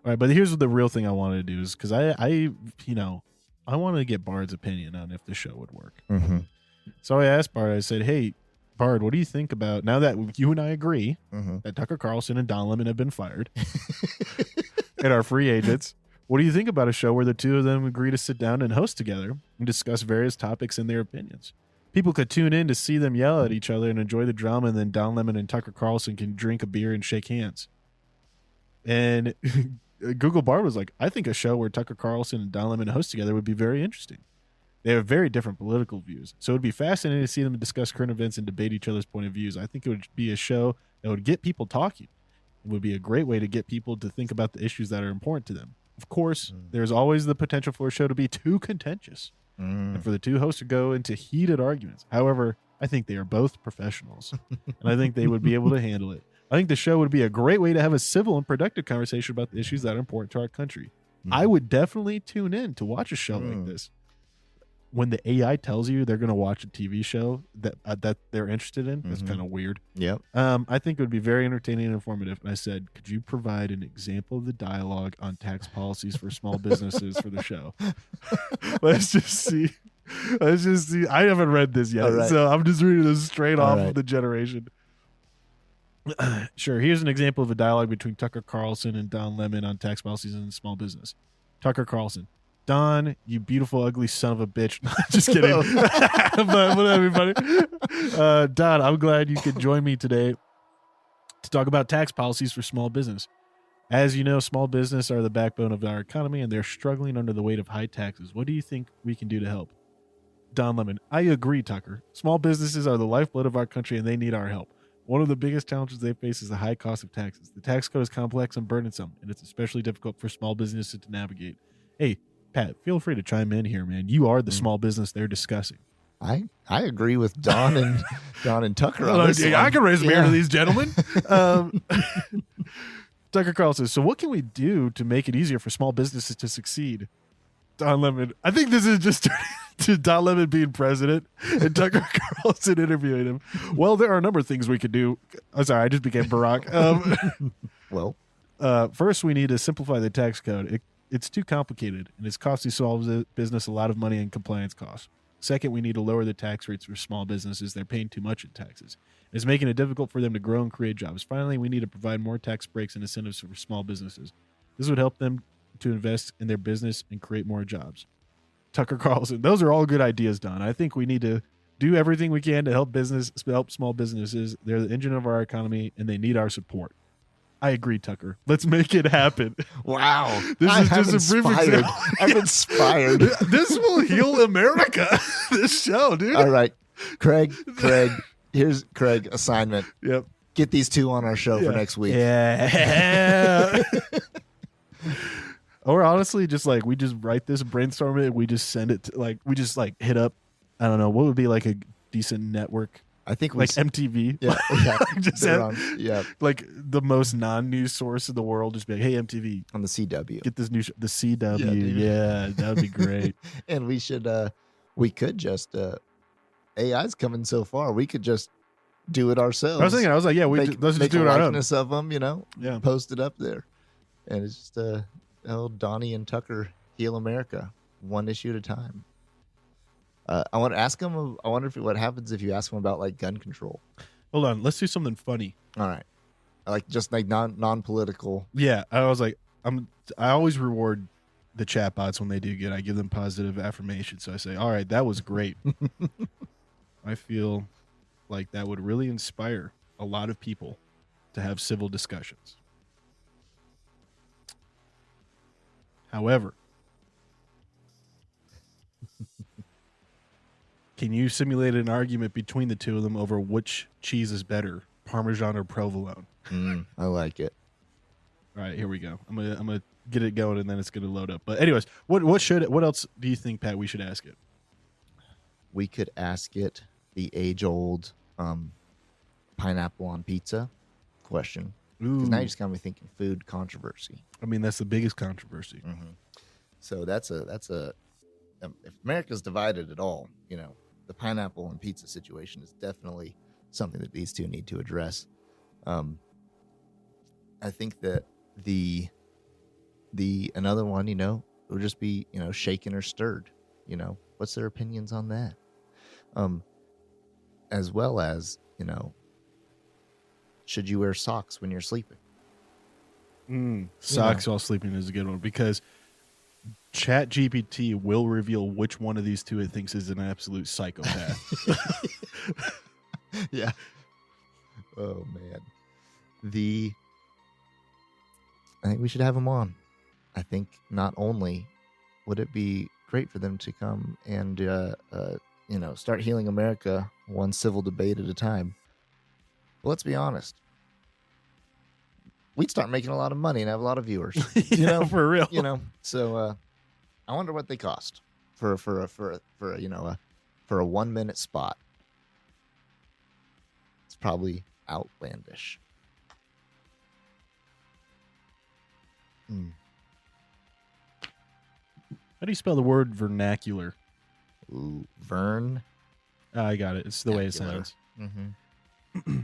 right, but here's what the real thing I wanted to do is because I want to get Bard's opinion on if the show would work. So I asked Bard. I said, "Hey, Bard, what do you think about now that you and I agree that Tucker Carlson and Don Lemon have been fired and are free agents? What do you think about a show where the two of them agree to sit down and host together and discuss various topics and their opinions? People could tune in to see them yell at each other and enjoy the drama, and then Don Lemon and Tucker Carlson can drink a beer and shake hands." And Google Bard was like, "I think a show where Tucker Carlson and Don Lemon host together would be very interesting. They have very different political views, so it would be fascinating to see them discuss current events and debate each other's point of views. I think it would be a show that would get people talking. It would be a great way to get people to think about the issues that are important to them. Of course, there's always the potential for a show to be too contentious and for the two hosts to go into heated arguments. However, I think they are both professionals, and I think they would be able to handle it. I think the show would be a great way to have a civil and productive conversation about the issues that are important to our country. I would definitely tune in to watch a show like this. When the AI tells you they're going to watch a TV show that they're interested in, that's kind of weird. Yep. I think it would be very entertaining and informative. And I said, could you provide an example of the dialogue on tax policies for small businesses for the show? Let's just see. I haven't read this yet, so I'm just reading this straight off of the generation. Sure. Here's an example of a dialogue between Tucker Carlson and Don Lemon on tax policies in small business. Tucker Carlson: "Don, you beautiful, ugly son of a bitch." Just kidding. But whatever, buddy. Don, I'm glad you could join me today to talk about tax policies for small business. As you know, small business are the backbone of our economy, and they're struggling under the weight of high taxes. What do you think we can do to help? Don Lemon: "I agree, Tucker. Small businesses are the lifeblood of our country, and they need our help. One of the biggest challenges they face is the high cost of taxes. The tax code is complex and burdensome, and it's especially difficult for small businesses to navigate." Hey, Pat, feel free to chime in here, man. You are the small business they're discussing. I agree with Don and Tucker on this. I can raise a beer to these gentlemen. Tucker Carlson: "So what can we do to make it easier for small businesses to succeed?" Don Lemon: "I think this is just to Don Lemon being president and Tucker Carlson interviewing him. Well, there are a number of things we could do." I'm sorry, I just became Barack. First, we need to simplify the tax code. It's too complicated, and it's costing small business a lot of money and compliance costs. Second, we need to lower the tax rates for small businesses. They're paying too much in taxes. It's making it difficult for them to grow and create jobs. Finally, we need to provide more tax breaks and incentives for small businesses. This would help them to invest in their business and create more jobs. Tucker Carlson: "Those are all good ideas, Don. I think we need to do everything we can to help small businesses. They're the engine of our economy, and they need our support. I agree, Tucker. Let's make it happen. Wow. This is just a brief example. I'm inspired. This will heal America. This show, dude. All right. Craig, here's Craig assignment. Yep. Get these two on our show for next week. Yeah. Or honestly, just like we just write this, brainstorm it, we just send it to, like, we just like hit up, I don't know, what would be like a decent network? I think like MTV. Yeah. Just like the most non-news source in the world. Just be like, hey, MTV. On the CW. Get this new show. The CW. Yeah, that would be great. And we could just, AI's coming so far. We could just do it ourselves. I was like, yeah, let's just do it our own. Likeness of them, yeah. Post it up there. And it's just, Donnie and Tucker heal America one issue at a time. I want to ask him. I wonder what happens if you ask him about like gun control. Hold on, let's do something funny. All right, like just like non-political. Yeah, I was like, I always reward the chatbots when they do good. I give them positive affirmation. So I say, all right, that was great. I feel like that would really inspire a lot of people to have civil discussions. However, can you simulate an argument between the two of them over which cheese is better, Parmesan or provolone? I like it. All right, here we go. I'm gonna get it going, and then it's gonna load up. But anyways, what else do you think, Pat? We should ask it. We could ask it the age-old pineapple on pizza question. Because now you just got me thinking food controversy. I mean, that's the biggest controversy. Mm-hmm. So that's a if America's divided at all, the pineapple and pizza situation is definitely something that these two need to address. I think that the another one, would just be, shaken or stirred. What's their opinions on that? As well as, should you wear socks when you're sleeping? Socks while sleeping is a good one because ChatGPT will reveal which one of these two it thinks is an absolute psychopath. Yeah. Oh man. I think we should have them on. I think not only would it be great for them to come and start healing America one civil debate at a time. But let's be honest. We'd start making a lot of money and have a lot of viewers. For real. So I wonder what they cost for a 1 minute spot. It's probably outlandish. How do you spell the word vernacular? Ooh, Vern. I got it. It's the way it sounds. Mm-hmm.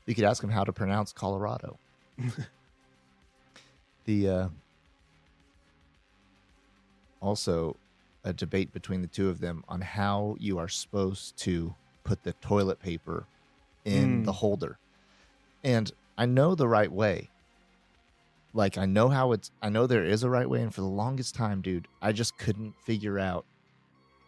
You could ask him how to pronounce Colorado. Also a debate between the two of them on how you are supposed to put the toilet paper in the holder. And I know the right way. Like, I know there is a right way. And for the longest time, dude, I just couldn't figure out.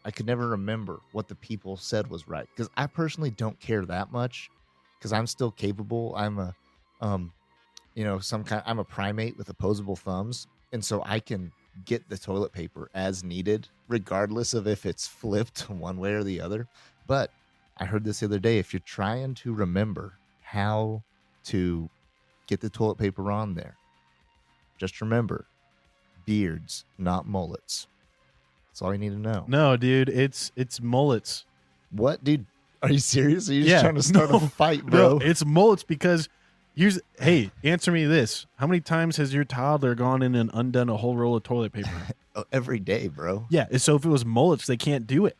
I could never remember what the people said was right. Because I personally don't care that much. Because I'm still capable. I'm I'm a primate with opposable thumbs. And so I can get the toilet paper as needed, regardless of if it's flipped one way or the other. But I heard this the other day. If you're trying to remember how to get the toilet paper on there, just remember, beards, not mullets. That's all you need to know. No, dude, it's mullets. What, dude? Are you serious? Are you just trying to start a fight, bro? No, it's mullets because hey, answer me this. How many times has your toddler gone in and undone a whole roll of toilet paper? Every day, bro. Yeah, so if it was mullets, they can't do it.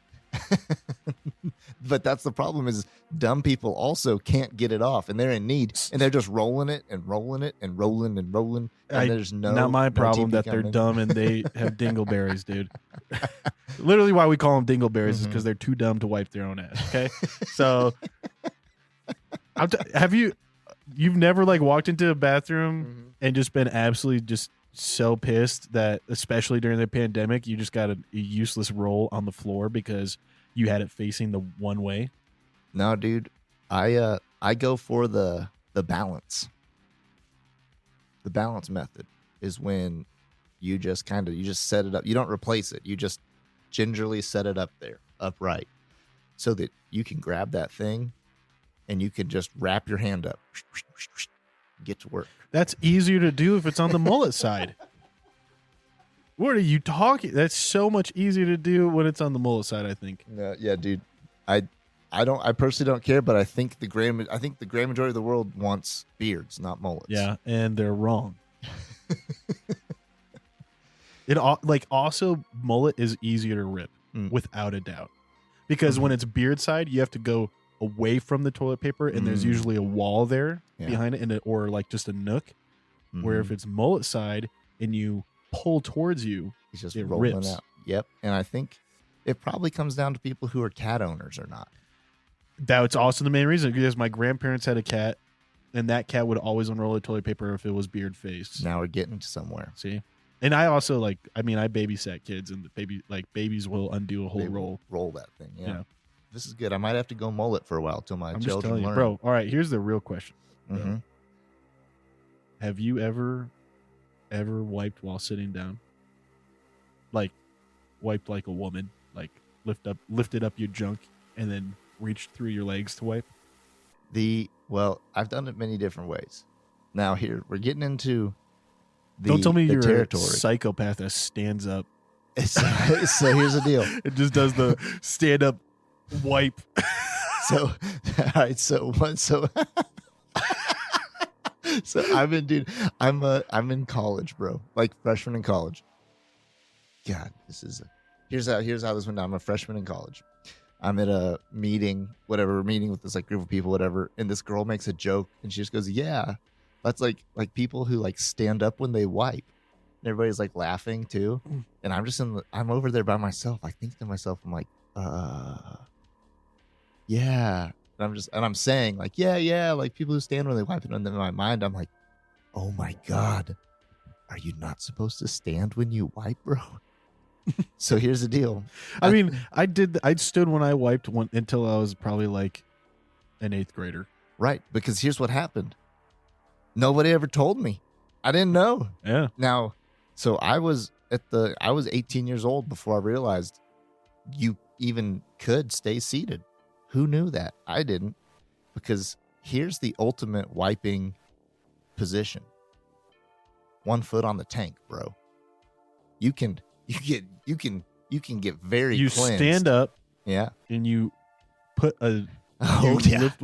But that's the problem is dumb people also can't get it off, and they're in need, and they're just rolling it and rolling it and rolling and rolling. And there's not my problem that they're dumb and they have dingleberries, dude. Literally, why we call them dingleberries is because they're too dumb to wipe their own ass. Okay, so you've never like walked into a bathroom and just been absolutely just so pissed that, especially during the pandemic, you just got a useless roll on the floor because you had it facing the one way? No, dude. I go for the balance. The balance method is when you just set it up. You don't replace it. You just gingerly set it up there, upright, so that you can grab that thing and you can just wrap your hand up, get to work. That's easier to do if it's on the mullet side. What are you talking? That's so much easier to do when it's on the mullet side, I think. Yeah, dude. I personally don't care, but I think the grand majority of the world wants beards, not mullets. Yeah, and they're wrong. Also mullet is easier to rip without a doubt, because when it's beard side, you have to go away from the toilet paper, and there's usually a wall there behind it, or like just a nook. Where if it's mullet side and you pull towards you, it's just rolling rips out. Yep, and I think it probably comes down to people who are cat owners or not. That's also the main reason, because my grandparents had a cat, and that cat would always unroll the toilet paper if it was beard faced. Now we're getting somewhere. See, and I also I babysat kids, and babies will undo a whole roll that thing. Yeah. This is good. I might have to go mullet for a while till my children learn. Bro. All right, here's the real question. Mm-hmm. Have you ever wiped while sitting down? Like wiped like a woman, like lifted up your junk and then reached through your legs to wipe? Well, I've done it many different ways. Now here we're getting into Don't tell me you're territory. A psychopath that stands up. So here's the deal. It just does the stand up wipe. All right. So I'm in college, bro. Like freshman in college. God, here's how this went down. I'm a freshman in college. I'm at a meeting with this group of people, whatever, and this girl makes a joke, and she just goes, "Yeah, that's like people who stand up when they wipe." And everybody's laughing too, and I'm over there by myself. I think to myself, I'm like, yeah, and I'm saying yeah, people who stand when they wipe. And in my mind, I'm like, oh my God, are you not supposed to stand when you wipe, bro? So here's the deal. I stood when I wiped until I was probably an 8th grader. Right, because here's what happened. Nobody ever told me. I didn't know. Yeah. Now, so I was 18 years old before I realized you even could stay seated. Who knew that? I didn't. Because here's the ultimate wiping position. 1 foot on the tank, bro. You can get very You cleansed. stand up, yeah, and you put a lift,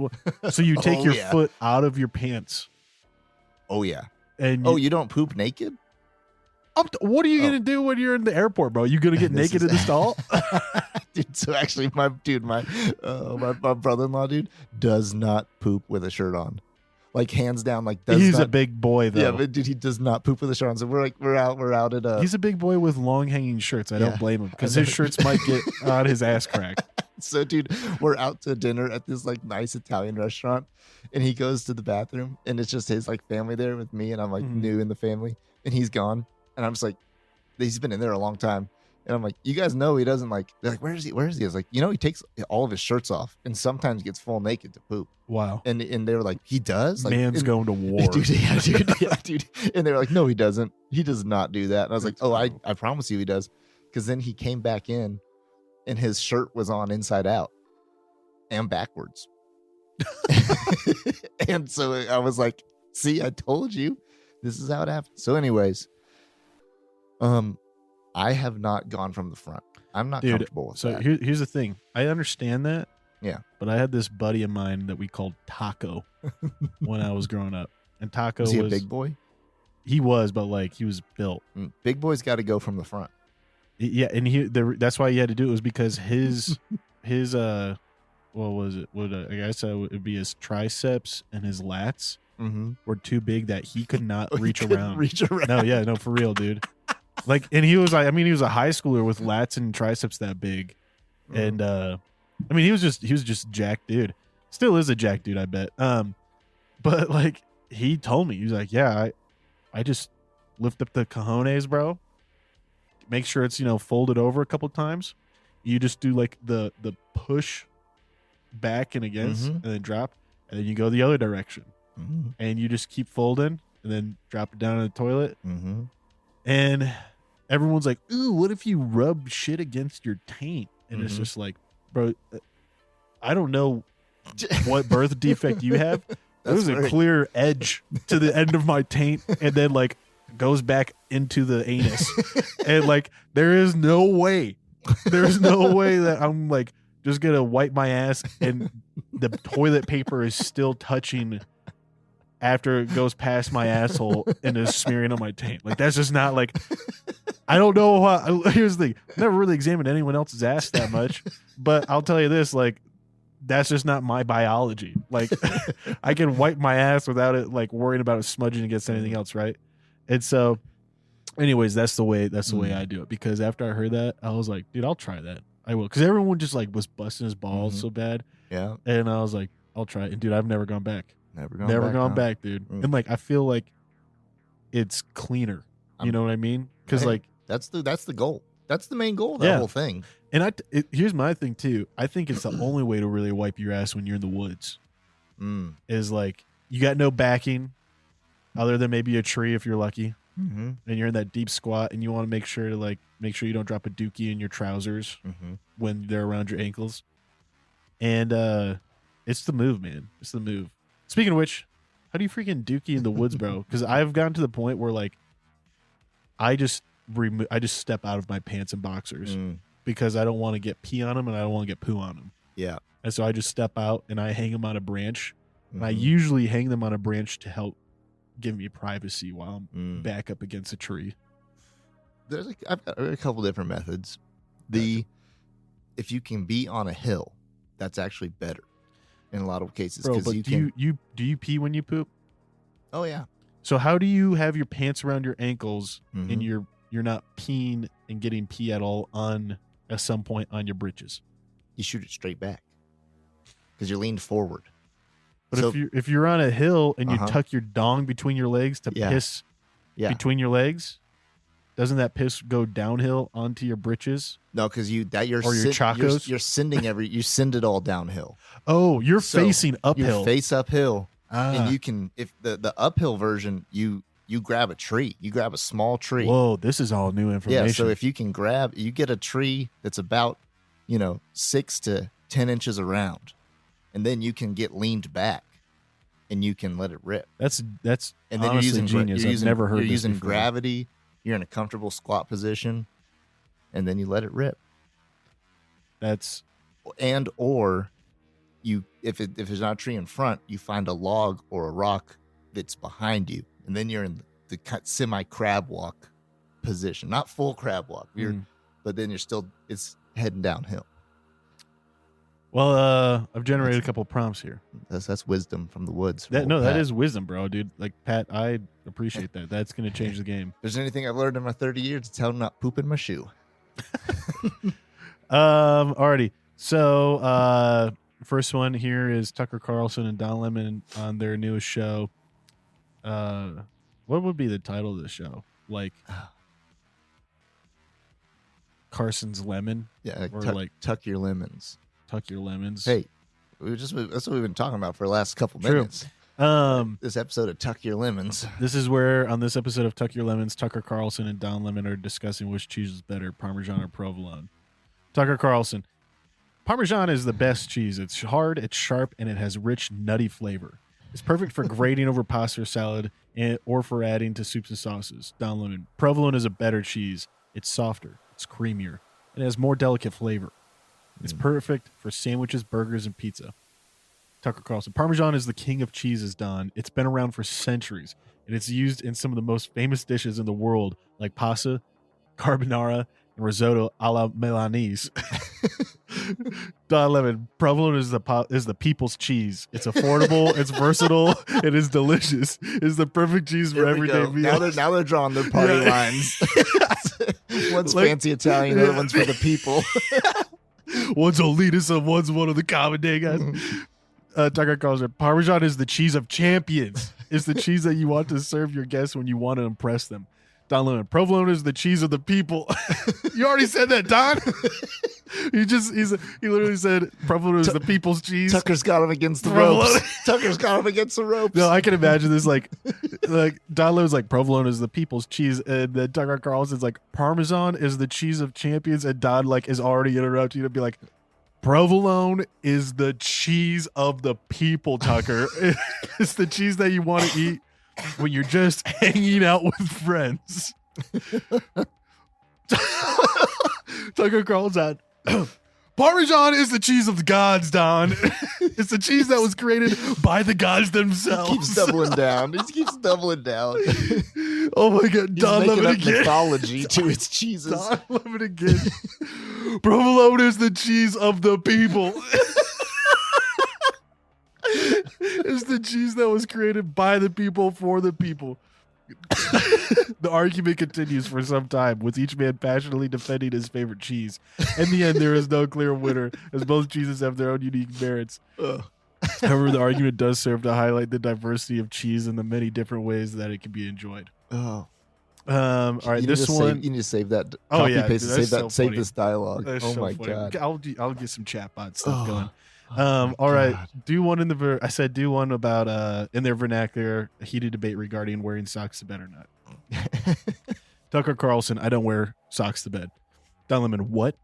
so you take your foot out of your pants. Oh yeah. And you don't poop naked? What are you gonna do when you're in the airport, bro? You gonna get naked in the stall? Dude, so actually my brother-in-law, dude, does not poop with a shirt on. Hands down, he's a big boy though. Yeah, but dude, he does not poop with a shirt on. So we're out at he's a big boy with long hanging shirts. I don't blame him, because his shirts might get on his ass crack. So dude, we're out to dinner at this nice Italian restaurant, and he goes to the bathroom, and it's just his family there with me, and I'm new in the family, and he's gone, and I'm just he's been in there a long time. And I'm like, you guys know he doesn't they're like, where is he? I was like, he takes all of his shirts off and sometimes gets full naked to poop. Wow. And they were like, he does? Man's going to war. Dude. And they were like, no, he doesn't. He does not do that. And I was like, I promise you he does. Because then he came back in and his shirt was on inside out and backwards. And so I was like, see, I told you. This is how it happens. So anyways, I have not gone from the front. I'm not comfortable with that. So here's the thing. I understand that. Yeah. But I had this buddy of mine that we called Taco when I was growing up. And Taco was he a big boy? He was, but he was built. Big boy's got to go from the front. Yeah, and that's why he had to do it, was because his what was it? I guess it would be his triceps and his lats were too big that he could not reach around. No, for real, dude. And he was he was a high schooler with lats and triceps that big, and he was just jacked dude. Still is a jacked dude, I bet. But he told me, he was like, yeah, I just lift up the cojones, bro. Make sure it's, folded over a couple times. You just do like the push back and against and then drop, and then you go the other direction. And you just keep folding and then drop it down in the toilet. And everyone's like, ooh, what if you rub shit against your taint? And it's just like, bro, I don't know what birth defect you have. There's a clear edge to the end of my taint and then like goes back into the anus. And like, there's no way that I'm like just gonna wipe my ass and the toilet paper is still touching after it goes past my asshole and is smearing on my taint. Like, that's just not like, I don't know how. Here's the thing. I've never really examined anyone else's ass that much, but I'll tell you this, like, that's just not my biology. Like, I can wipe my ass without it, like, worrying about it smudging against anything else, right? And so, anyways, that's the way I do it. Because after I heard that, I was like, dude, I'll try that. I will. Because everyone just, like, was busting his balls so bad. Yeah. And I was like, I'll try it. And, dude, I've never gone back. Never gone back, dude. And, like, I feel like it's cleaner. You know what I mean? Because, like, that's the goal. That's the main goal of that whole thing. And here's my thing too. I think it's the only way to really wipe your ass when you're in the woods. Is like you got no backing, other than maybe a tree if you're lucky, and you're in that deep squat, and you want to make sure you don't drop a dookie in your trousers when they're around your ankles. And it's the move, man. It's the move. Speaking of which, how do you freaking dookie in the woods, bro? Because I've gotten to the point where like I just step out of my pants and boxers because I don't want to get pee on them and I don't want to get poo on them. Yeah. And so I just step out and I hang them on a branch. And I usually hang them on a branch to help give me privacy while I'm back up against a tree. I've got a couple different methods. If you can be on a hill, that's actually better in a lot of cases. Bro, but do you pee when you poop? Oh yeah. So how do you have your pants around your ankles and you're not peeing and getting pee at all at some point on your britches? You shoot it straight back because you're leaned forward. But if you're on a hill and you tuck your dong between your legs to piss between your legs, doesn't that piss go downhill onto your britches? No, because your chacos. You're sending you send it all downhill. Oh, you're facing uphill. You face uphill. And you can, if the uphill version, you grab a tree. You grab a small tree. Whoa, this is all new information. Yeah, so if you can you get a tree that's about, 6 to 10 inches around, and then you can get leaned back, and you can let it rip. That's and then honestly you're using genius. I've never heard. You're this using before. gravity. You're in a comfortable squat position, and then you let it rip. Or if there's not a tree in front, you find a log or a rock that's behind you, and then you're in the semi crab walk position, not full crab walk. But then it's heading downhill. Well, I've generated a couple prompts here. That's wisdom from the woods. That is wisdom, bro, dude. Like Pat, I appreciate that. That's gonna change the game. If there's anything I've learned in my 30 years, it's how to not poop in my shoe. Alrighty. So, first one here is Tucker Carlson and Don Lemon on their newest show. What would be the title of the show? Like Carson's Lemon? Yeah, or tuck your lemons. Tuck your lemons. Hey, that's what we've been talking about for the last couple minutes. This episode of Tuck Your Lemons. This is where, on this episode of Tuck Your Lemons, Tucker Carlson and Don Lemon are discussing which cheese is better, Parmesan or provolone. Tucker Carlson. Parmesan is the best cheese. It's hard, it's sharp, and it has rich, nutty flavor. It's perfect for grating over pasta or salad or for adding to soups and sauces. Don Lemon. Provolone is a better cheese. It's softer, it's creamier, and it has more delicate flavor. It's perfect for sandwiches, burgers, and pizza. Tucker Carlson. Parmesan is the king of cheeses, Don. It's been around for centuries, and it's used in some of the most famous dishes in the world, like pasta, carbonara, and risotto a la Milanese. Don Lemon. Provolone is the people's cheese. It's affordable, it's versatile, it is delicious. It's the perfect cheese for everyday meals. Now they're drawing their party lines. One's fancy Italian, the other one's for the people. One's elitist and one's one of the common day guys. Tucker calls it Parmesan is the cheese of champions. It's the cheese that you want to serve your guests when you want to impress them. Don Lemon, provolone is the cheese of the people. You already said that, Don. He literally said provolone is the people's cheese. Tucker's got him against the ropes. Tucker's got him against the ropes. No, I can imagine this like Don Lemon's like provolone is the people's cheese, and then Tucker Carlson's like Parmesan is the cheese of champions, and Don like is already interrupting to be like, provolone is the cheese of the people, Tucker. It's the cheese that you want to eat when you're just hanging out with friends. Tucker Carlson, Parmesan is the cheese of the gods, Don. It's the cheese that was created by the gods themselves. He keeps doubling down. He keeps doubling down. Oh my God, Don Lemon again. Mythology to its cheeses. Don Lemon again. Provolone is the cheese of the people. It's the cheese that was created by the people for the people. The argument continues for some time, with each man passionately defending his favorite cheese. In the end, there is no clear winner, as both cheeses have their own unique merits. However, the argument does serve to highlight the diversity of cheese and the many different ways that it can be enjoyed. Oh. All right, you need to save that. Oh yeah, paste, dude, save this dialogue. That's oh so my funny. God. I'll get some chatbot stuff going. All right. Do one do one about in their vernacular, a heated debate regarding wearing socks to bed or not. Tucker Carlson, I don't wear socks to bed. Don Lemon, what?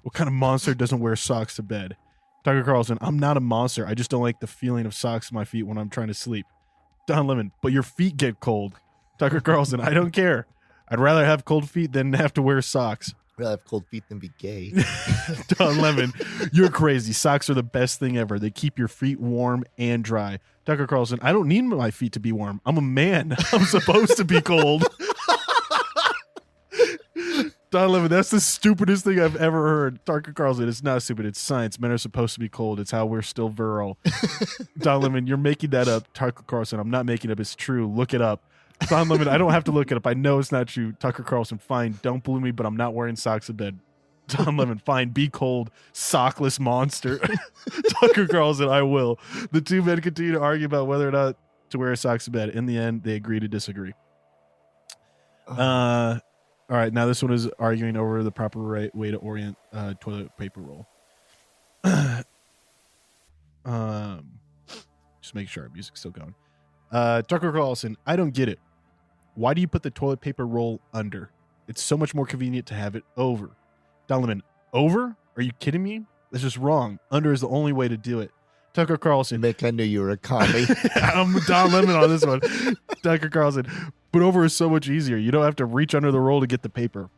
What kind of monster doesn't wear socks to bed? Tucker Carlson, I'm not a monster. I just don't like the feeling of socks on my feet when I'm trying to sleep. Don Lemon, but your feet get cold. Tucker Carlson, I don't care. I'd rather have cold feet than have to wear socks. I'd rather have cold feet than be gay. Don Lemon, you're crazy. Socks are the best thing ever. They keep your feet warm and dry. Tucker Carlson, I don't need my feet to be warm. I'm a man. I'm supposed to be cold. Don Lemon, that's the stupidest thing I've ever heard. Tucker Carlson, it's not stupid. It's science. Men are supposed to be cold. It's how we're still virile. Don Lemon, you're making that up. Tucker Carlson, I'm not making it up. It's true. Look it up. Don Lemon, I don't have to look it up. I know it's not true. Tucker Carlson, fine. Don't believe me, but I'm not wearing socks in bed. Don Lemon, fine. Be cold. Sockless monster. Tucker Carlson, I will. The two men continue to argue about whether or not to wear socks in bed. In the end, they agree to disagree. All right. Now this one is arguing over the proper way to orient toilet paper roll. Just make sure our music's still going. Tucker Carlson, I don't get it. Why do you put the toilet paper roll under? It's so much more convenient to have it over. Don Lemon, over? Are you kidding me? That's just wrong. Under is the only way to do it. Tucker Carlson. Mick, I knew you were a commie. I'm Don Lemon on this one. Tucker Carlson, but over is so much easier. You don't have to reach under the roll to get the paper.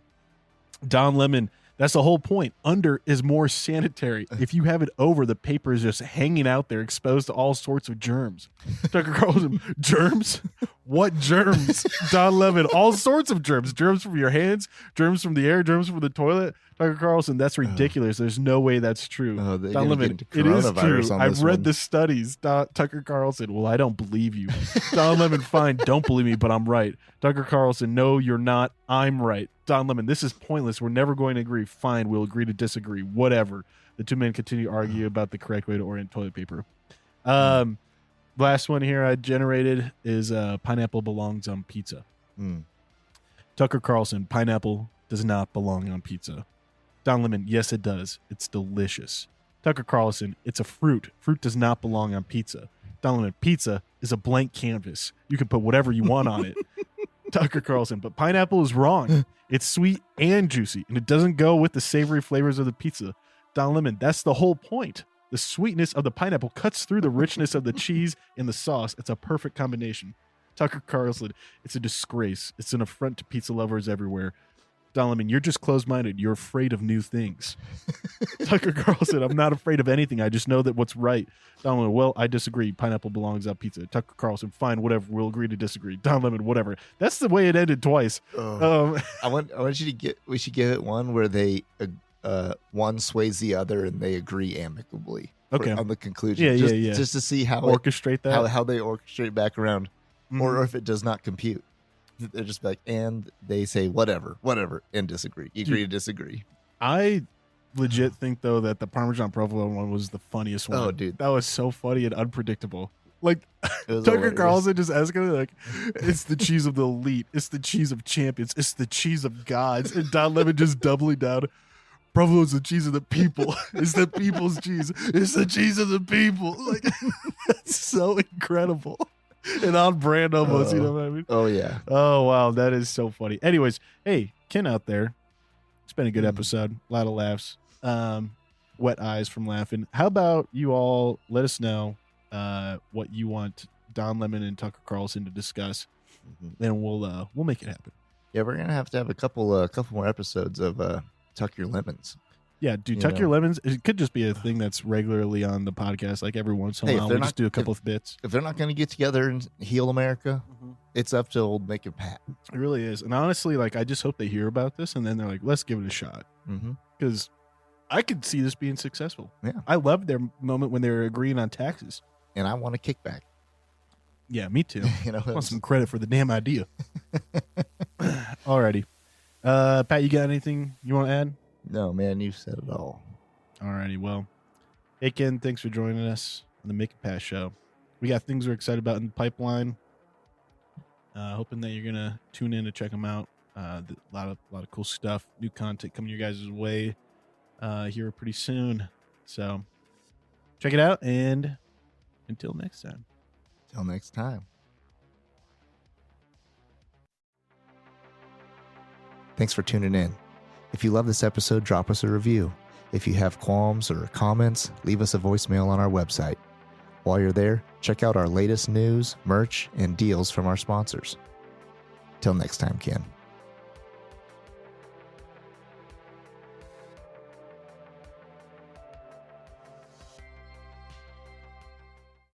Don Lemon, that's the whole point. Under is more sanitary. If you have it over, the paper is just hanging out there, exposed to all sorts of germs. Tucker Carlson, germs? What germs? Don Lemon, all sorts of germs. Germs from your hands, germs from the air, germs from the toilet. Tucker Carlson, that's ridiculous. There's no way that's true. Don Lemon, it is true. I've read the studies. Tucker Carlson, well, I don't believe you. Don Lemon, fine, don't believe me, but I'm right. Tucker Carlson, no, you're not. I'm right. Don Lemon, this is pointless. We're never going to agree. Fine, we'll agree to disagree. Whatever. The two men continue to argue about the correct way to orient toilet paper. Last one here I generated is pineapple belongs on pizza. Tucker Carlson, pineapple does not belong on pizza. Don Lemon, yes, it does. It's delicious. Tucker Carlson, it's a fruit. Fruit does not belong on pizza. Don Lemon, pizza is a blank canvas. You can put whatever you want on it. Tucker Carlson, but pineapple is wrong. It's sweet and juicy, and it doesn't go with the savory flavors of the pizza. Don Lemon, that's the whole point. The sweetness of the pineapple cuts through the richness of the cheese and the sauce. It's a perfect combination. Tucker Carlson, it's a disgrace. It's an affront to pizza lovers everywhere. Don Lemon, you're just closed-minded. You're afraid of new things. Tucker Carlson, I'm not afraid of anything. I just know that what's right. Don Lemon, well, I disagree. Pineapple belongs on pizza. Tucker Carlson, fine, whatever. We'll agree to disagree. Don Lemon, whatever. That's the way it ended twice. I want you to get. We should give it one where they one sways the other and they agree amicably. On the conclusion. Just to see how orchestrate that. How they orchestrate back around, or if it does not compute. They're just like, and they say whatever, and disagree. You agree to disagree. I legit think though that the Parmesan provolone one was the funniest one. Oh, dude, that was so funny and unpredictable. Like was Tucker hilarious. Carlson just asking like, it's the cheese of the elite, it's the cheese of champions, it's the cheese of gods, and Don Lemon just doubling down. Provolone is the cheese of the people. It's the people's cheese. It's the cheese of the people. Like that's so incredible and on brand almost. You know what I mean? Oh yeah. Oh wow, that is so funny. Anyways, hey Ken out there, it's been a good episode. A lot of laughs. Wet eyes from laughing. How about you all let us know what you want Don Lemon and Tucker Carlson to discuss, then we'll make it happen. Yeah, we're gonna have to have a couple more episodes of Tuck Your Lemons. Yeah, dude, Tuck Your Lemons. It could just be a thing that's regularly on the podcast, like every once in a while. We just do a couple of bits. If they're not going to get together and heal America, it's up to old Mick and Pat. It really is. And honestly, like, I just hope they hear about this and then they're like, let's give it a shot. Because I could see this being successful. Yeah. I loved their moment when they were agreeing on taxes. And I want a kickback. Yeah, me too. You know, I want some credit for the damn idea. Alrighty. Pat, you got anything you want to add? No, man, you said it all. Alrighty, well, hey Ken, thanks for joining us on the Mick and Pat Show. We got things we're excited about in the pipeline. Hoping that you're gonna tune in to check them out. A lot of cool stuff, new content coming your guys' way here pretty soon. So check it out, and until next time. Till next time. Thanks for tuning in. If you love this episode, drop us a review. If you have qualms or comments, leave us a voicemail on our website. While you're there, check out our latest news, merch, and deals from our sponsors. Till next time, Ken.